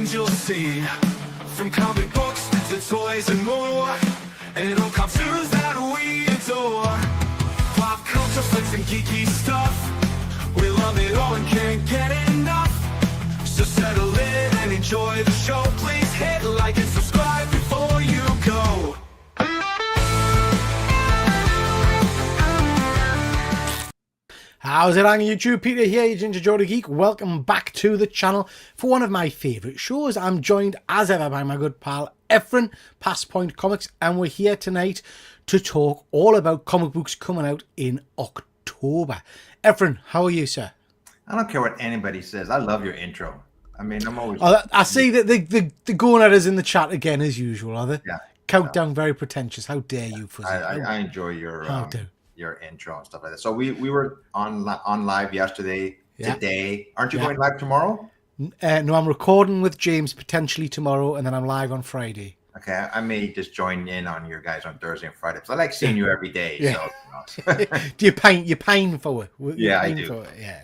things you'll see, from comic books to toys and more, and all cartoons that we adore. Pop culture, flicks, and geeky stuff, we love it all and can't get enough. So settle in and enjoy the show. Please hit like and subscribe before you go. How's it on YouTube? Peter here, your Ginger Geordie Geek. Welcome back to the channel for one of my favourite shows. I'm joined as ever by my good pal Efren, Passpoint Comics, and we're here tonight to talk all about comic books coming out in October. Efren, how are you, sir? I don't care what anybody says. I love your intro. I mean, I'm always... I see that they're going at us in the chat again as usual, are they? Yeah. Countdown, very pretentious. How dare you, Fuzzy? I enjoy your intro and stuff like that. So we were on live yesterday, today. Aren't you going live tomorrow? No, I'm recording with James potentially tomorrow, and then I'm live on Friday. Okay, I may just join in on your guys on Thursday and Friday because I like seeing you every day. Yeah. So, Do you pine for it? Yeah, I do. Yeah.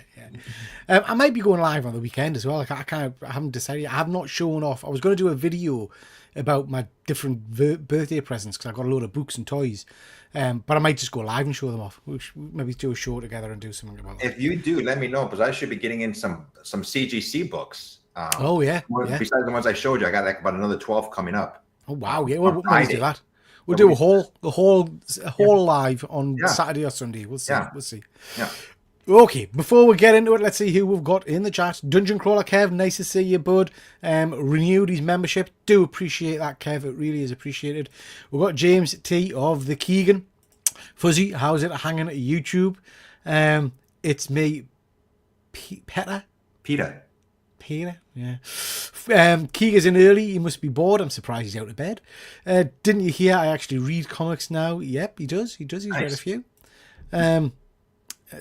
I might be going live on the weekend as well. Like I haven't decided. I have not shown off. I was going to do a video about my different birthday presents because I've got a load of books and toys. But I might just go live and show them off. We should maybe do a show together and do something about that. If you do, let me know because I should be getting in some CGC books. Besides the ones I showed you, I got like about another 12 coming up. Oh wow! Yeah, we'll do that. We'll do a whole live on Saturday or Sunday. We'll see. We'll see. Yeah. Okay, before we get into it, let's see who we've got in the chat. Dungeon Crawler Kev, nice to see you, bud. Renewed his membership. Do appreciate that, Kev. It really is appreciated. We've got James T of the Keegan. Fuzzy, how's it hanging at YouTube? It's me, Peter, yeah. Keegan's in early. He must be bored. I'm surprised he's out of bed. Didn't you hear I actually read comics now? Yep, he does. He's nice. Read a few.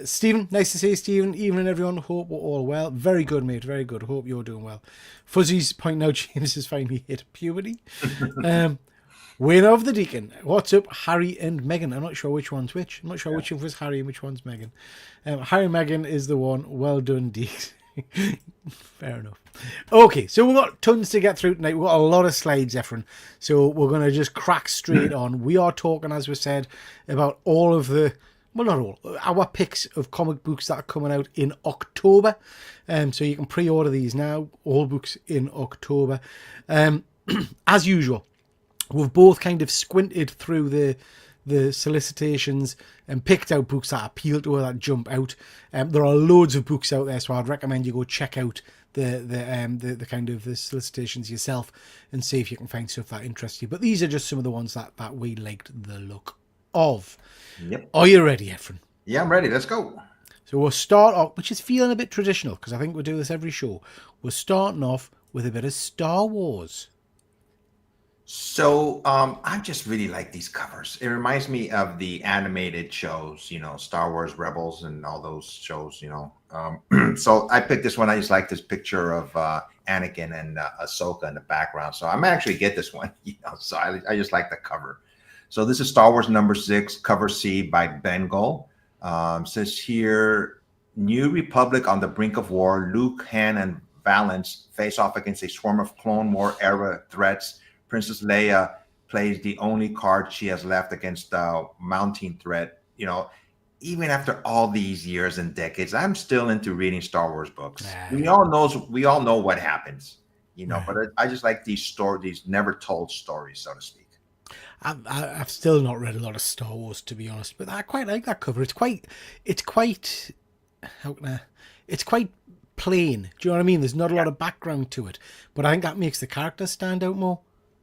Stephen, nice to see you, Stephen. Evening, everyone. Hope we're all well. Very good, mate. Very good. Hope you're doing well. Fuzzy's pointing out James has finally hit puberty. Wayne of the Deacon. What's up, Harry and Meghan? I'm not sure which one's which. I'm not sure which of was Harry and which one's Meghan. Harry and Meghan is the one. Well done, Deek. Fair enough. Okay, so we've got tons to get through tonight. We've got a lot of slides, Efren. So we're going to just crack straight on. We are talking, as we said, about all of the... Well, not all. Our picks of comic books that are coming out in October. So you can pre-order these now. All books in October. As usual, we've both kind of squinted through the solicitations and picked out books that appeal to us, that jump out. There are loads of books out there, so I'd recommend you go check out the kind of the solicitations yourself and see if you can find stuff that interests you. But these are just some of the ones that we liked the look of. Yep. Are you ready, Efren? Yeah, I'm ready. Let's go. So we'll start off, which is feeling a bit traditional because I think we'll do this every show. We're starting off with a bit of Star Wars. So I just really like these covers. It reminds me of the animated shows, Star Wars Rebels and all those shows, So I picked this one. I just like this picture of Anakin and Ahsoka in the background. So I might actually get this one, So I just like the cover. So this is Star Wars #6, cover C by Bengal. Says here, New Republic on the brink of war. Luke, Han, and Valance face off against a swarm of Clone War era threats. Princess Leia plays the only card she has left against the mounting threat. Even after all these years and decades, I'm still into reading Star Wars books. We all know what happens, But I just like these never told stories, so to speak. I've still not read a lot of Star Wars, to be honest, but I quite like that cover. It's quite plain. Do you know what I mean? There's not a lot of background to it, but I think that makes the characters stand out more.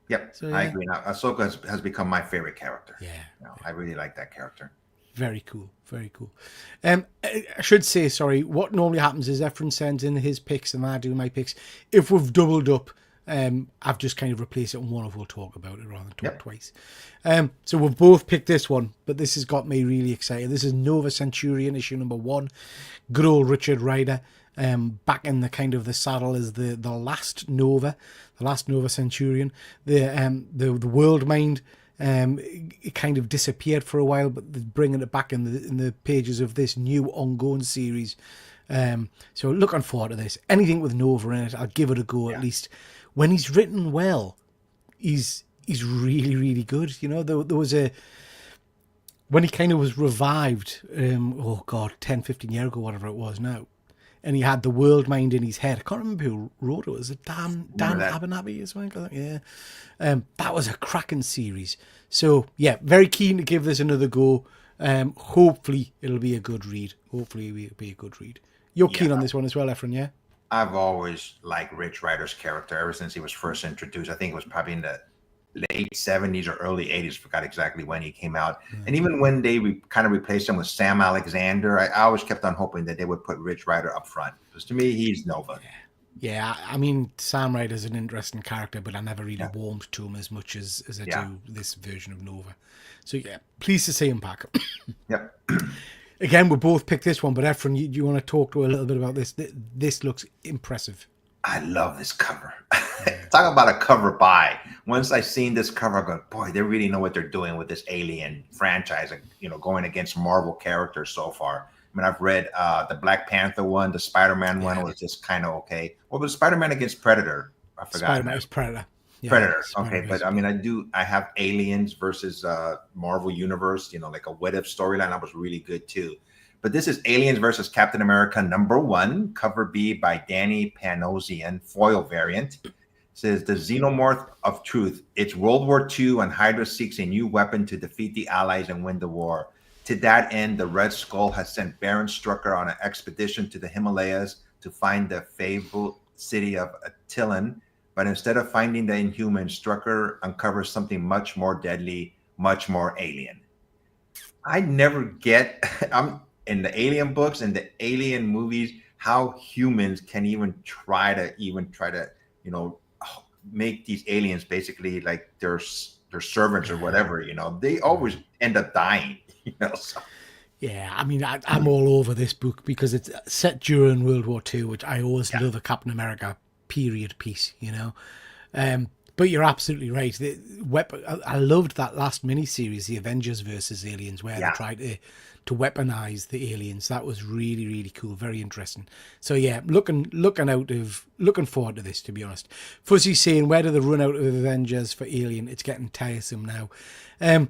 Yep, so, I agree. Now, Ahsoka has become my favorite character. Yeah, I really like that character. Very cool, very cool. I should say, sorry, what normally happens is Efren sends in his picks and I do my picks. If we've doubled up, I've just kind of replaced it on one of we'll talk about it rather than talk twice. So we've both picked this one, but this has got me really excited. This is Nova Centurion issue #1. Good old Richard Rider, back in the kind of the saddle as the last Nova Centurion. The world mind it kind of disappeared for a while, but they're bringing it back in the pages of this new ongoing series. So looking forward to this. Anything with Nova in it, I'll give it a go at least. when he's written well, he's really, really good. You know, there was when he kind of was revived, 10, 15 years ago, whatever it was now, and he had the world mind in his head. I can't remember who wrote it. Was it Dan Abernathy or something? Yeah. That was a cracking series. So, yeah, very keen to give this another go. Hopefully, it'll be a good read. You're keen on this one as well, Efren, yeah? I've always liked Rich Rider's character ever since he was first introduced. I think it was probably in the late 70s or early 80s. Forgot exactly when he came out. And even when they kind of replaced him with Sam Alexander, I always kept on hoping that they would put Rich Rider up front. Because to me, he's Nova. Yeah, I mean, Sam Rider's an interesting character, but I never really warmed to him as much as I do this version of Nova. So, yeah, pleased to see him back. Yep. Again, we both picked this one, but Efren, you want to talk to a little bit about this? This looks impressive. I love this cover. Talk about a cover buy. Once I seen this cover, I go, boy, they really know what they're doing with this Alien franchise, going against Marvel characters so far. I mean, I've read the Black Panther one, the Spider-Man one was just kind of okay. What was Spider-Man against Predator? I forgot. Spider-Man was Predator. Yeah, Predator. Okay, but I mean, I have Aliens versus Marvel Universe, like a what if storyline. That was really good too. But this is Aliens versus Captain America #1, cover B by Danny Panosian, foil variant. It says the Xenomorph of Truth. It's World War II and Hydra seeks a new weapon to defeat the Allies and win the war. To that end, the Red Skull has sent Baron Strucker on an expedition to the Himalayas to find the fabled city of Attilan. But instead of finding the Inhuman, Strucker uncovers something much more deadly, much more alien. I never get in the Alien books and the Alien movies how humans can even try to make these aliens basically like their servants or whatever. They always end up dying. So. Yeah, I mean, I'm all over this book because it's set during World War II, which I always love a Captain America period piece, But you're absolutely right. I loved that last miniseries, the Avengers versus Aliens, where they tried to weaponize the aliens. That was really, really cool, very interesting. So yeah, looking forward to this, to be honest. Fuzzy's saying, where do they run out of Avengers for Alien? It's getting tiresome now. I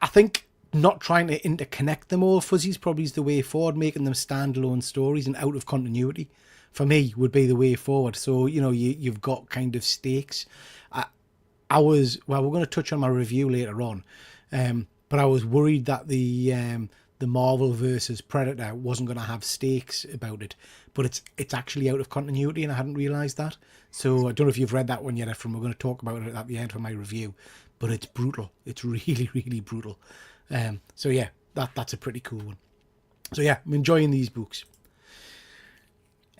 think not trying to interconnect them all, Fuzzy's probably is the way forward, making them standalone stories and out of continuity. For me, would be the way forward. So, you've got kind of stakes. We're going to touch on my review later on, but I was worried that the Marvel versus Predator wasn't going to have stakes about it, but it's actually out of continuity, and I hadn't realised that. So I don't know if you've read that one yet, Efren. We're going to talk about it at the end of my review, but it's brutal. It's really, really brutal. So yeah, that's a pretty cool one. So yeah, I'm enjoying these books.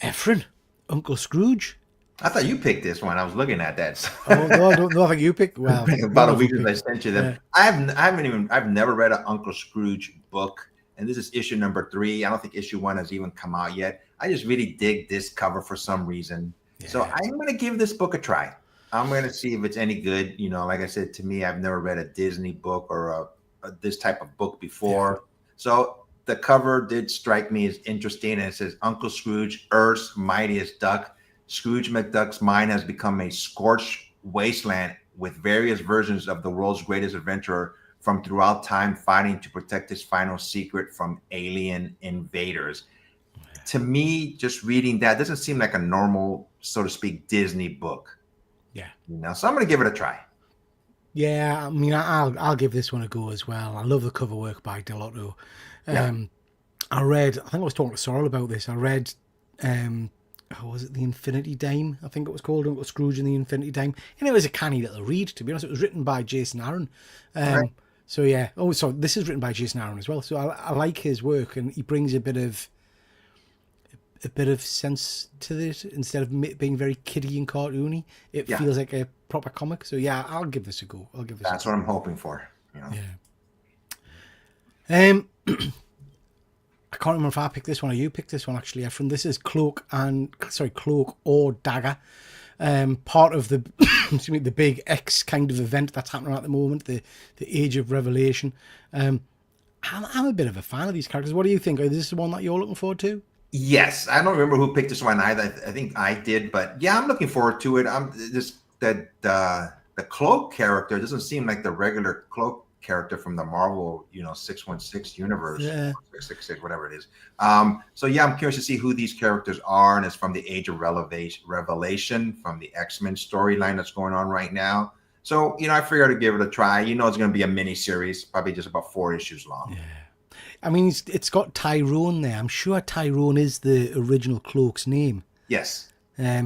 Efren, Uncle Scrooge. I thought you picked this one. I was looking at that. Oh no, I think you picked. Well, about a week as I sent you them. Yeah. I've never read an Uncle Scrooge book, and this is issue number 3. I don't think issue 1 has even come out yet. I just really dig this cover for some reason. Yeah. So I'm going to give this book a try. I'm going to see if it's any good. Like I said, to me, I've never read a Disney book or this type of book before. Yeah. So the cover did strike me as interesting, and it says Uncle Scrooge, Earth's mightiest duck. Scrooge McDuck's mind has become a scorched wasteland with various versions of the world's greatest adventurer from throughout time fighting to protect his final secret from alien invaders. To me, just reading that doesn't seem like a normal, so to speak, Disney book. Yeah. So I'm going to give it a try. Yeah, I mean, I'll give this one a go as well. I love the cover work by Delotto. I think I was talking to Sorrel about this. I read, was it The Infinity Dime? I think it was called, Uncle Scrooge and the Infinity Dime. And it was a canny little read, to be honest. It was written by Jason Aaron. Right. So yeah. Oh, so this is written by Jason Aaron as well. So I like his work, and he brings a bit of sense to this instead of being very kiddie and cartoony. It feels like a proper comic. So yeah, I'll give this a go. That's what I'm hoping for. Yeah. I can't remember if I picked this one or you picked this one, actually, Efren. This is Cloak or Dagger. Part of the the big X kind of event that's happening at the moment, the Age of Revelation. I'm a bit of a fan of these characters. What do you think? Is this the one that you're looking forward to? Yes, I don't remember who picked this one either. I think I did, but yeah, I'm looking forward to it. I'm just that the cloak character doesn't seem like the regular cloak character from the Marvel, 616 universe, Yeah. 666, whatever it is. So yeah, I'm curious to see who these characters are, and it's from the Age of Revelation from the X-Men storyline that's going on right now. So I figured I'd give it a try. It's going to be a mini series, probably just about 4 issues long. Yeah. I mean, it's got Tyrone there. I'm sure Tyrone is the original Cloak's name. Yes.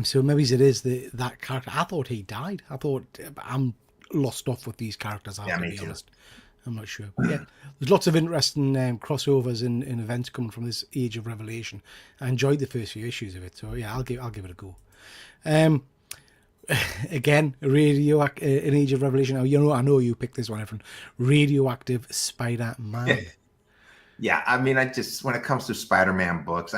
So maybe it is that character. I thought he died. I'm lost off with these characters. I have to me be too. honest. I'm not sure. But yeah, there's lots of interesting crossovers and events coming from this Age of Revelation. I enjoyed the first few issues of it, so yeah, I'll give it a go. Again, an Age of Revelation. Now, I know you picked this one, everyone. Radioactive Spider-Man. Yeah, I mean, when it comes to Spider-Man books,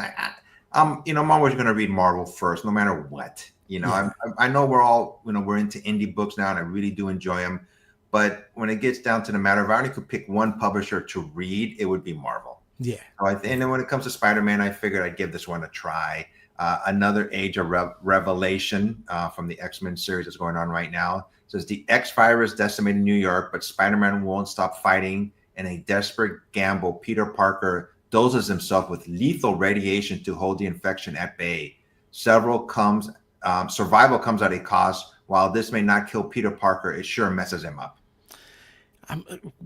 I'm always going to read Marvel first, no matter what. I know we're all, we're into indie books now, and I really do enjoy them. But when it gets down to the matter, if I only could pick one publisher to read, it would be Marvel. Yeah. And then when it comes to Spider-Man, I figured I'd give this one a try. Another Age of Revelation from the X-Men series that's going on right now. It says the X-virus decimated New York, but Spider-Man won't stop fighting. In a desperate gamble, Peter Parker doses himself with lethal radiation to hold the infection at bay. Survival comes at a cost. While this may not kill Peter Parker, it sure messes him up.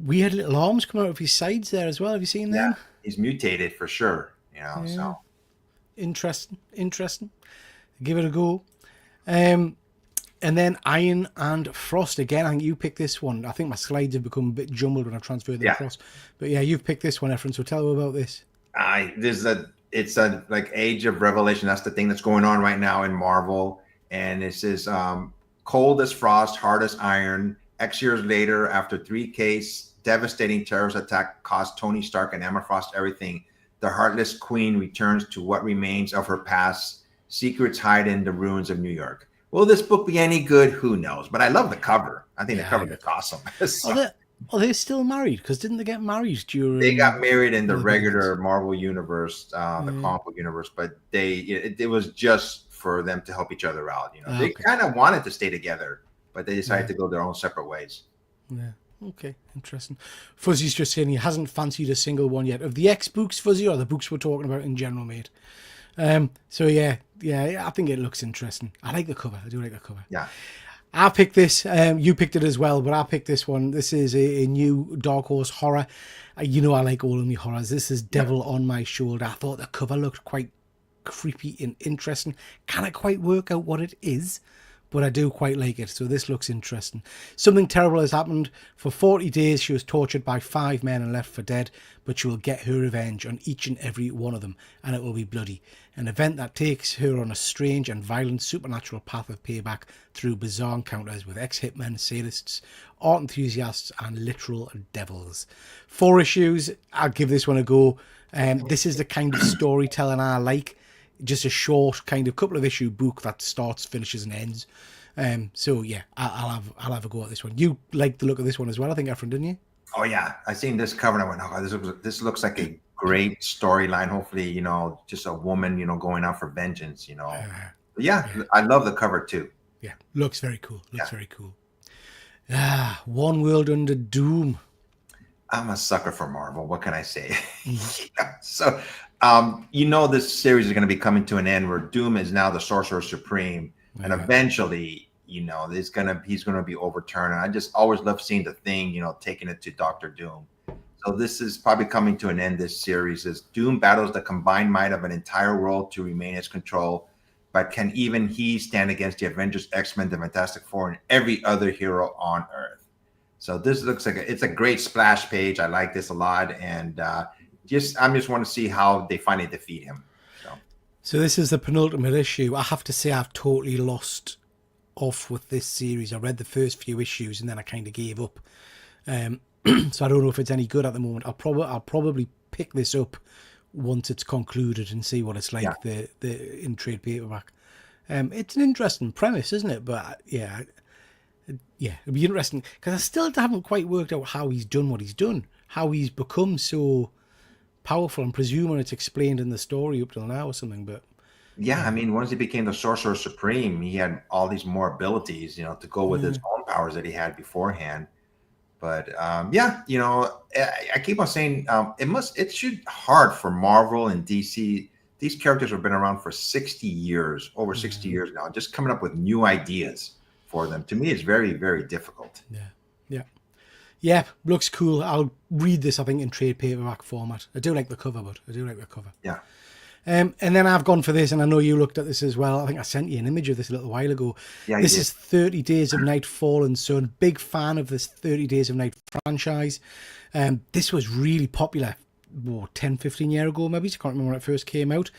Weird little arms coming out of his sides there as well. Have you seen them? Yeah, he's mutated for sure. So Interesting. Give it a go. And then Iron and Frost again. I think you picked this one. I think my slides have become a bit jumbled when I've transferred them across. But yeah, you've picked this one, Efren. So tell me about this. It's a like Age of Revelation. That's the thing that's going on right now in Marvel, and it says cold as frost, hard as iron. X years later, after 3K's devastating terrorist attack cost Tony Stark and Emma Frost everything, the Heartless Queen returns to what remains of her past. Secrets hide in the ruins of New York. Will this book be any good? Who knows? But I love the cover. I think the cover looks awesome. Are they still married? Because didn't they get married during? They got married in the regular Marvel universe, the comic book universe, but it was just for them to help each other out. They kind of wanted to stay together, but they decided to go their own separate ways. Yeah. Okay. Interesting. Fuzzy's just saying he hasn't fancied a single one yet of the X books, Fuzzy, or the books we're talking about in general, mate. So yeah, I think it looks interesting. I like the cover. I do like the cover. Yeah. I picked this. You picked it as well, but I picked this one. This is a new Dark Horse horror. I like all of my horrors. This is Devil on My Shoulder. I thought the cover looked quite creepy and interesting. Can't quite work out what it is, but I do quite like it. So this looks interesting. Something terrible has happened. For 40 days, she was tortured by 5 men and left for dead, but she will get her revenge on each and every one of them, and it will be bloody. An event that takes her on a strange and violent supernatural path of payback through bizarre encounters with ex-hitmen, sadists, art enthusiasts, and literal devils. 4 issues. I'll give this one a go. This is the kind of storytelling I like. Just a short kind of couple of issue book that starts, finishes, and ends. So yeah, I'll have a go at this one. You liked the look of this one as well, I think, Efren, didn't you? Oh yeah, I seen this cover and I went, oh, this looks like a great storyline. Hopefully, just a woman, going out for vengeance. I love the cover too. Yeah, looks very cool. Very cool. One World Under Doom. I'm a sucker for Marvel. What can I say? So, this series is going to be coming to an end where Doom is now the Sorcerer Supreme, and eventually, he's going to be overturned. And I just always love seeing the Thing, taking it to Doctor Doom. So this is probably coming to an end. This series as Doom battles the combined might of an entire world to remain its control. But can even he stand against the Avengers, X-Men, the Fantastic Four, and every other hero on Earth? So this looks like it's a great splash page. I like this a lot, and I just want to see how they finally defeat him. So this is the penultimate issue. I have to say I've totally lost off with this series. I read the first few issues and then I kind of gave up. So I don't know if it's any good at the moment. I'll probably pick this up once it's concluded and see what it's like the in trade paperback. It's an interesting premise, isn't it? But yeah, it'd be interesting because I still haven't quite worked out how he's done what he's done, how he's become so powerful. I'm presuming it's explained in the story up till now or something, but Yeah, I mean, once he became the Sorcerer Supreme, he had all these more abilities, to go with his own powers that he had beforehand. But yeah, I keep on saying it should hard for Marvel and DC. These characters have been around for 60 years, over 60 years now. Just coming up with new ideas for them, to me, is very, very difficult. yeah, looks cool. I'll read this, I think, in trade paperback format. I do like the cover, but I do like the cover. Yeah. And then I've gone for this, and I know you looked at this as well. I think I sent you an image of this a little while ago. Yeah, this is 30 Days of Night, Fallen Sun. Big fan of this 30 Days of Night franchise. This was really popular 10, 15 years ago, maybe. I can't remember when it first came out.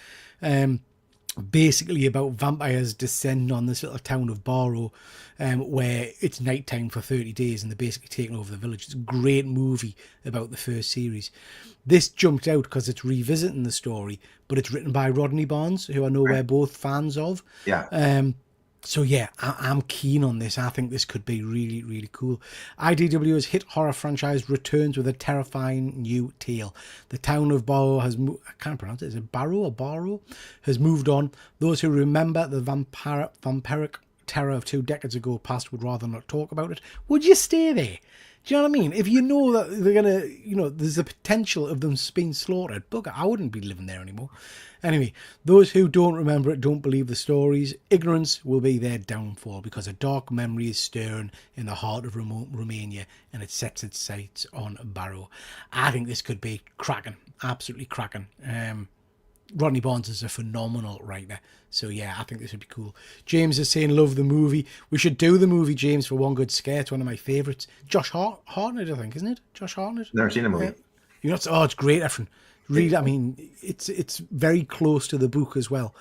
Basically about vampires descend on this little town of Barrow, where it's nighttime for 30 days and they're basically taking over the village. It's a great movie about the first series. This jumped out because it's revisiting the story, but it's written by Rodney Barnes, who I know we're both fans of. Yeah. So yeah, I'm keen on this. I think this could be really, really cool. IDW's hit horror franchise returns with a terrifying new tale. The town of Barrow has I can't pronounce it. Is it Barrow or Barrow? Has moved on. Those who remember the vampiric terror of 2 decades ago past would rather not talk about it. Would you stay there? Do you know what I mean? If you know that they're gonna, there's the potential of them being slaughtered, bugger, I wouldn't be living there anymore. Anyway, those who don't remember it don't believe the stories. Ignorance will be their downfall because a dark memory is stirring in the heart of remote Romania and it sets its sights on Barrow. I think this could be cracking, absolutely cracking. Rodney Barnes is a phenomenal writer. So yeah, I think this would be cool. James is saying love the movie. We should do the movie, James, for one good scare. It's one of my favourites. Josh Hartnett, I think, isn't it? Josh Hartnett? Never seen the movie. It's great, Efren. Read, I mean, it's very close to the book as well.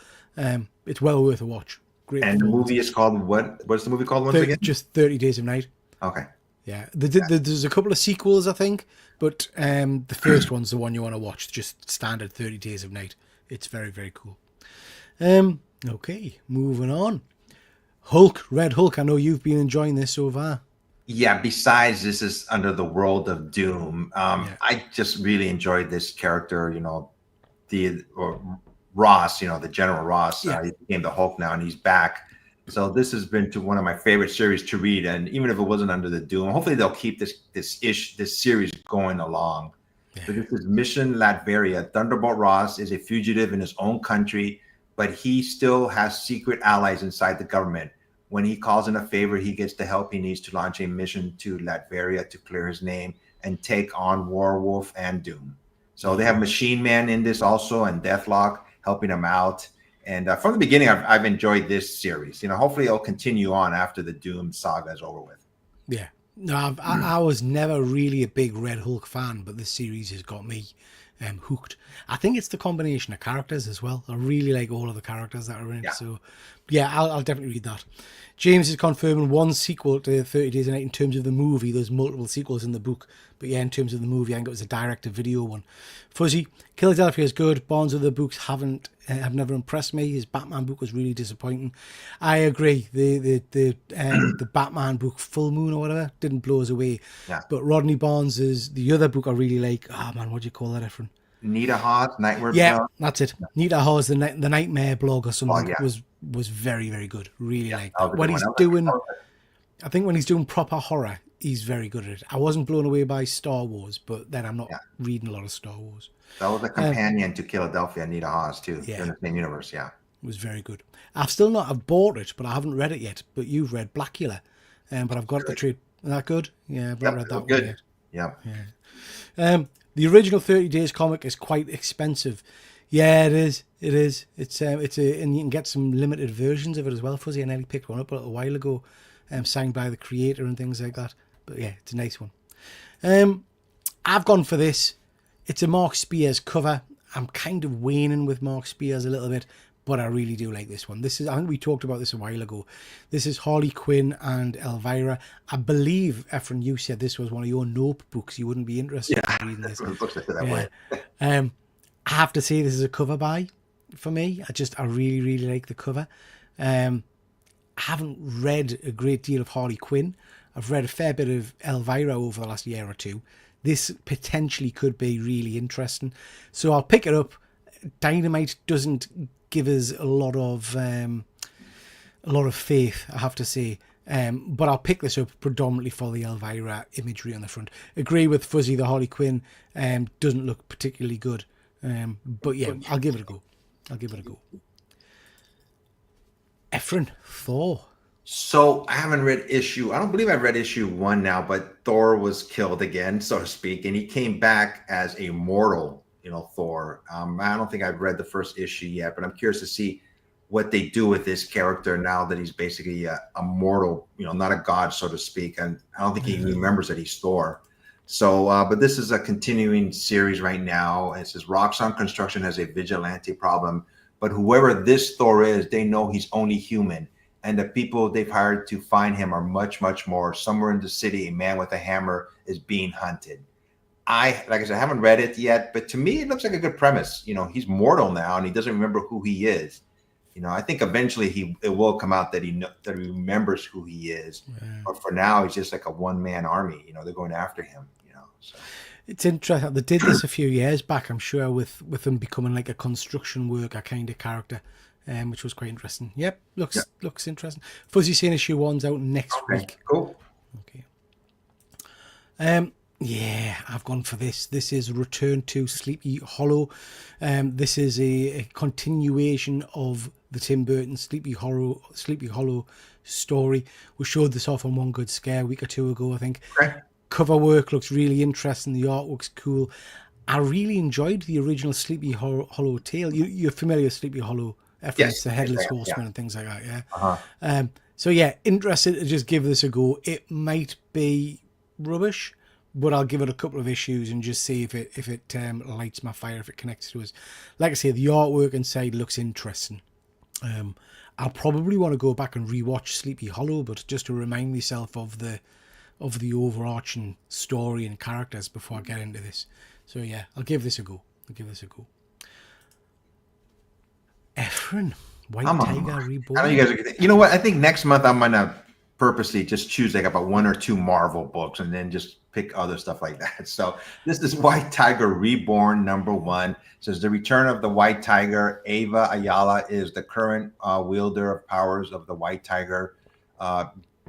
It's well worth a watch. Great. And the movie is called what? What's the movie called once again? Just 30 Days of Night. Okay. Yeah, there's a couple of sequels, I think, but the first one's the one you want to watch. Just standard 30 Days of Night. It's very, very cool. Okay, moving on. Hulk, Red Hulk. I know you've been enjoying this so far. Yeah, besides this is under the world of Doom. I just really enjoyed this character, Ross, the General Ross. He became the Hulk now and he's back. So this has been one of my favorite series to read. And even if it wasn't under the Doom, hopefully they'll keep this series going along. Yeah. So this is Mission Latveria. Thunderbolt Ross is a fugitive in his own country, but he still has secret allies inside the government. When he calls in a favor, he gets the help he needs to launch a mission to Latveria to clear his name and take on Werewolf and Doom. So they have Machine Man in this also and Deathlock helping him out. And from the beginning, I've enjoyed this series. Hopefully it'll continue on after the Doom saga is over with. Yeah. No, I was never really a big Red Hulk fan, but this series has got me hooked. I think it's the combination of characters as well. I really like all of the characters that are in it. So yeah, I'll definitely read that. James is confirming one sequel to 30 Days a Night in terms of the movie. There's multiple sequels in the book, but yeah, in terms of the movie, I think it was a direct-to-video one. Fuzzy, Philadelphia is good. Barnes of the books have never impressed me. His Batman book was really disappointing. I agree. The Batman book, Full Moon or whatever, didn't blow us away. Yeah. But Rodney Barnes' the other book I really like. Oh man, what do you call that, Efren? Nita Haas, Nightmare. Yeah, that's it. Nita Haas, the Nightmare blog or something was very, very good. Really like that. When he's doing, I think when he's doing proper horror, he's very good at it. I wasn't blown away by Star Wars, but then I'm not reading a lot of Star Wars. That was a companion to Philadelphia, Nita Haas too. Yeah, in the same universe. Yeah, it was very good. I've bought it, but I haven't read it yet. But you've read Blackula, but I've got the trade. Is that good? Yeah, I've not read that one yet. Yeah. The original 30 Days comic is quite expensive. Yeah, it is. It is. And you can get some limited versions of it as well. Fuzzy and Ellie picked one up a little while ago, signed by the creator and things like that. But yeah, it's a nice one. I've gone for this. It's a Mark Spears cover. I'm kind of waning with Mark Spears a little bit, but I really do like this one. I think we talked about this a while ago. This is Harley Quinn and Elvira. I believe, Efren, you said this was one of your Nope books. You wouldn't be interested in reading this. I have to say this is a cover buy for me. I really, really like the cover. I haven't read a great deal of Harley Quinn. I've read a fair bit of Elvira over the last year or two. this potentially could be really interesting. So I'll pick it up. Dynamite doesn't give us a lot of faith, I have to say. But I'll pick this up predominantly for the Elvira imagery on the front. Agree with Fuzzy, the Harley Quinn doesn't look particularly good. But yeah, I'll give it a go. Ephraim, Thor. So I haven't read I don't believe I've read issue 1 now, but Thor was killed again, so to speak, and he came back as a mortal, Thor. I don't think I've read the first issue yet, but I'm curious to see what they do with this character now that he's basically a mortal, not a god, so to speak. And I don't think he remembers that he's Thor. So, but this is a continuing series right now. It says Roxxon Construction has a vigilante problem, but whoever this Thor is, they know he's only human. And the people they've hired to find him are much, much more. Somewhere in the city, a man with a hammer is being hunted. Like I said, I haven't read it yet, but to me, it looks like a good premise. He's mortal now and he doesn't remember who he is. I think eventually it will come out that he remembers who he is. Yeah. But for now, he's just like a one-man army. They're going after him. So. It's interesting. They did this a few years back, I'm sure, with him becoming like a construction worker kind of character, which was quite interesting. Yep, looks interesting. Fuzzy saying issue 1's out next week. Cool. Okay. Yeah, I've gone for this. This is Return to Sleepy Hollow. This is a continuation of the Tim Burton Sleepy Hollow story. We showed this off on One Good Scare a week or two ago, I think. Okay. Cover work looks really interesting. The artwork's cool. I really enjoyed the original Sleepy Hollow tale. You're familiar with Sleepy Hollow? Yes. The Headless Horseman and things like that, yeah? Uh-huh. So yeah, interested to just give this a go. It might be rubbish, but I'll give it a couple of issues and just see if it lights my fire, if it connects to us. Like I say, the artwork inside looks interesting. I'll probably want to go back and rewatch Sleepy Hollow, but just to remind myself of the overarching story and characters before I get into this. So yeah, I'll give this a go. Ephraim, White Tiger Reborn. I know you guys are. You know what? I think next month I'm gonna purposely just choose like about 1 or 2 Marvel books and then just pick other stuff like that. So this is White Tiger Reborn #1. It says the return of the White Tiger. Ava Ayala is the current wielder of powers of the White Tiger,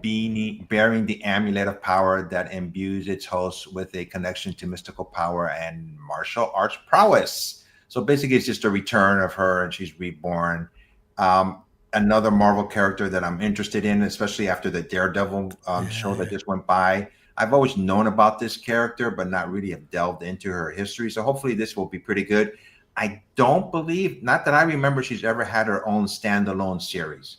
bearing the amulet of power that imbues its host with a connection to mystical power and martial arts prowess. So basically it's just a return of her and she's reborn. Another Marvel character that I'm interested in, especially after the Daredevil show that just went by. I've always known about this character, but not really have delved into her history. So hopefully this will be pretty good. I don't believe, not that I remember, she's ever had her own standalone series.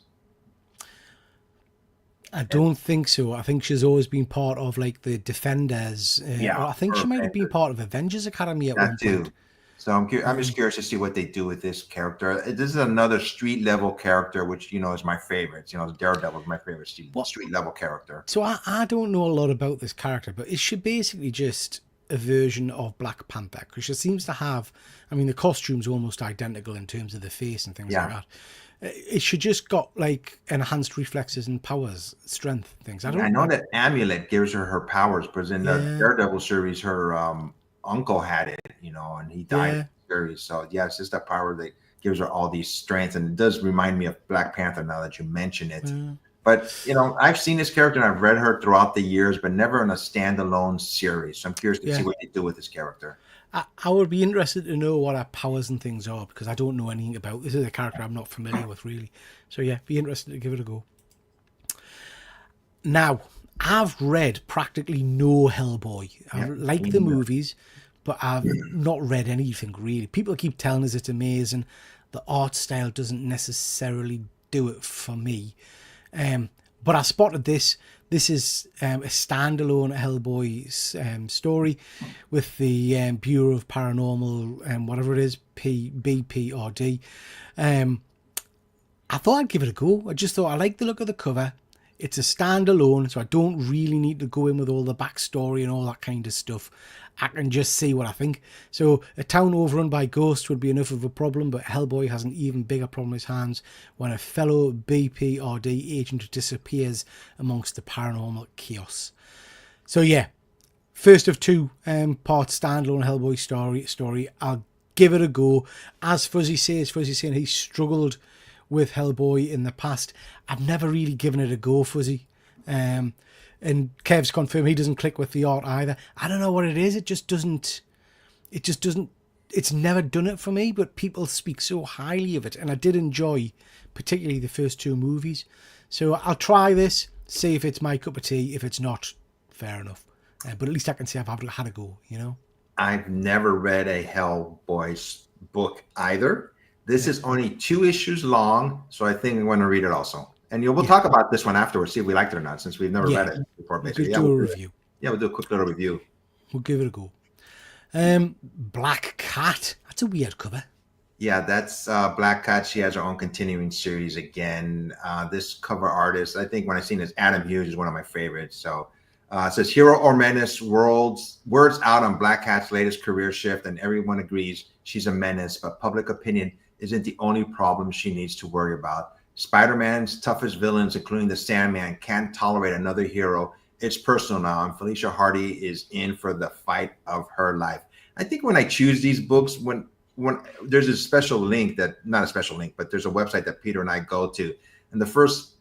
I don't think so. I think she's always been part of like the Defenders. I think she might have been part of Avengers Academy at one point. So I'm just curious to see what they do with this character. This is another street level character, which is my favorite. Daredevil is my favorite street level character. So I don't know a lot about this character, but is she basically just a version of Black Panther? Because she seems to have, the costume's almost identical in terms of the face and things like that. Is she just got like enhanced reflexes and powers, strength things? I know that amulet gives her powers, because in the Daredevil series, her uncle had it, and he died in the series. So it's just that power that gives her all these strengths, and it does remind me of Black Panther now that you mention it. But I've seen this character and I've read her throughout the years, but never in a standalone series. So I'm curious to see what they do with this character. I would be interested to know what her powers and things are, because I don't know anything about this. Is a character I'm not familiar with really. So yeah, be interested to give it a go. Now, I've read practically no Hellboy. I like the movies, but I've not read anything really. People keep telling us it's amazing. The art style doesn't necessarily do it for me. But I spotted this. This is a standalone Hellboy story with the Bureau of Paranormal, whatever it is, BPRD. I thought I'd give it a go. I just thought I like the look of the cover. It's a standalone, so I don't really need to go in with all the backstory and all that kind of stuff. I can just see what I think. So a town overrun by ghosts would be enough of a problem, but Hellboy has an even bigger problem in his hands when a fellow BPRD agent disappears amongst the paranormal chaos. So yeah, first of two part standalone Hellboy story. I'll give it a go. As Fuzzy says, saying he struggled with Hellboy in the past. I've never really given it a go, Fuzzy. And Kev's confirmed he doesn't click with the art either. I don't know what it is. It just doesn't. It's never done it for me, but people speak so highly of it. And I did enjoy particularly the first two movies. So I'll try this, see if it's my cup of tea. If it's not, fair enough. But at least I can say I've had a go, you know? I've never read a Hellboy book either. This is only 2 issues long, so I think I'm going to read it also. And we'll talk about this one afterwards, see if we liked it or not, since we've never read it before. Basically, we'll do a review. We'll do a quick little review. We'll give it a go. Black Cat. That's a weird cover. Yeah, that's Black Cat. She has her own continuing series again. This cover artist, I think when I seen this, Adam Hughes is one of my favorites. So it says, Hero or Menace, words out on Black Cat's latest career shift, and everyone agrees she's a menace, but public opinion isn't the only problem she needs to worry about. Spider-Man's toughest villains, including the Sandman, can't tolerate another hero. It's personal now, and Felicia Hardy is in for the fight of her life. I think when I choose these books, when there's a special link not a special link, but there's a website that Peter and I go to, and the first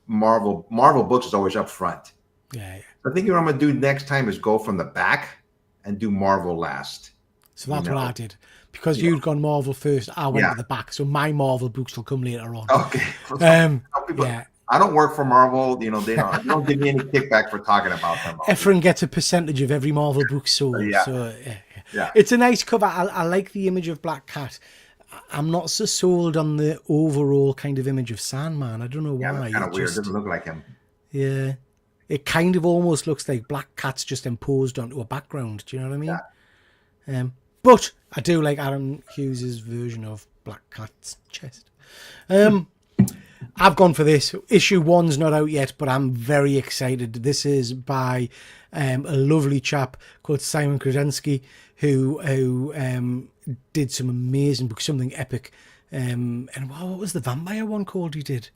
Marvel books is always up front. Yeah. I think what I'm going to do next time is go from the back and do Marvel last. So that's what I did. Because you'd gone Marvel first, I went to the back. So my Marvel books will come later on. Okay. I don't work for Marvel. They don't give me any kickback for talking about them. Efren gets a percentage of every Marvel book sold. Yeah. So it's a nice cover. I like the image of Black Cat. I'm not so sold on the overall kind of image of Sandman. I don't know why. It's kind of weird. It doesn't look like him. Yeah. It kind of almost looks like Black Cat's just imposed onto a background. Do you know what I mean? Yeah. But I do like Adam Hughes' version of Black Cat's chest. I've gone for this. Issue 1's not out yet, but I'm very excited. This is by a lovely chap called Simon Kredensky, who did some amazing books, something epic. And what was the vampire one called he did?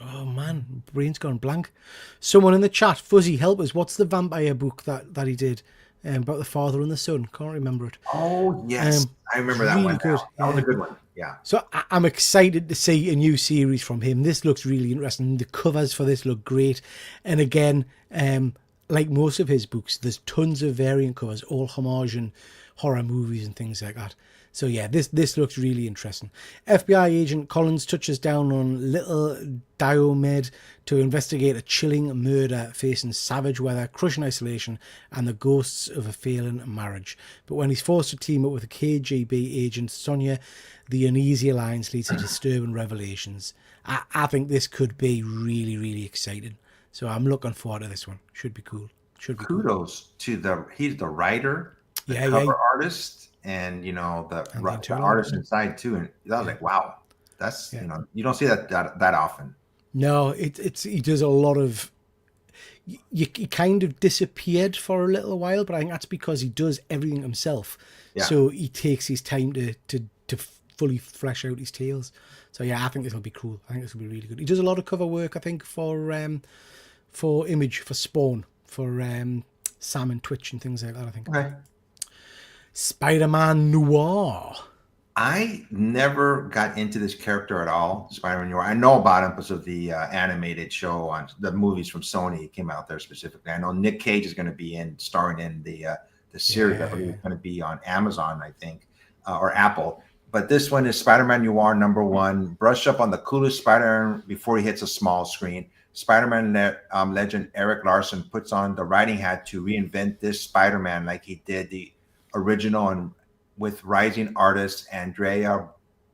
Oh man, brain's gone blank. Someone in the chat, Fuzzy, help us. What's the vampire book that he did about the father and the son? Can't remember it. Oh yes, I remember that really one. Good. That was a good one. Yeah. So I'm excited to see a new series from him. This looks really interesting. The covers for this look great. And again, like most of his books, there's tons of variant covers, all homage and horror movies and things like that. So yeah, this looks really interesting. FBI agent Collins touches down on Little Diomed to investigate a chilling murder facing savage weather, crushing isolation, and the ghosts of a failing marriage. But when he's forced to team up with a KGB agent, Sonia, the uneasy alliance leads to disturbing revelations. I think this could be really, really exciting. So I'm looking forward to this one. Should be cool. Kudos to he's the writer, the cover artist, and the artist inside too. And I was like, wow, that's you don't see that often. No, he does a lot of. He kind of disappeared for a little while, but I think that's because he does everything himself. Yeah. So he takes his time to fully flesh out his tales. So yeah, I think this will be cool. I think this will be really good. He does a lot of cover work, I think, for Image, for Spawn, for Sam and Twitch and things like that, I think. Okay. Spider-Man Noir. I never got into this character at all, Spider-Man Noir. I know about him because of the animated show on the movies from Sony came out there specifically. I know Nick Cage is going to be starring in the series that is going to be on Amazon, I think, or Apple. But this one is Spider-Man Noir #1. Brush up on the coolest Spider-Man before he hits a small screen. Spider-Man legend Eric Larson puts on the writing hat to reinvent this Spider-Man like he did the original, and with rising artist Andrea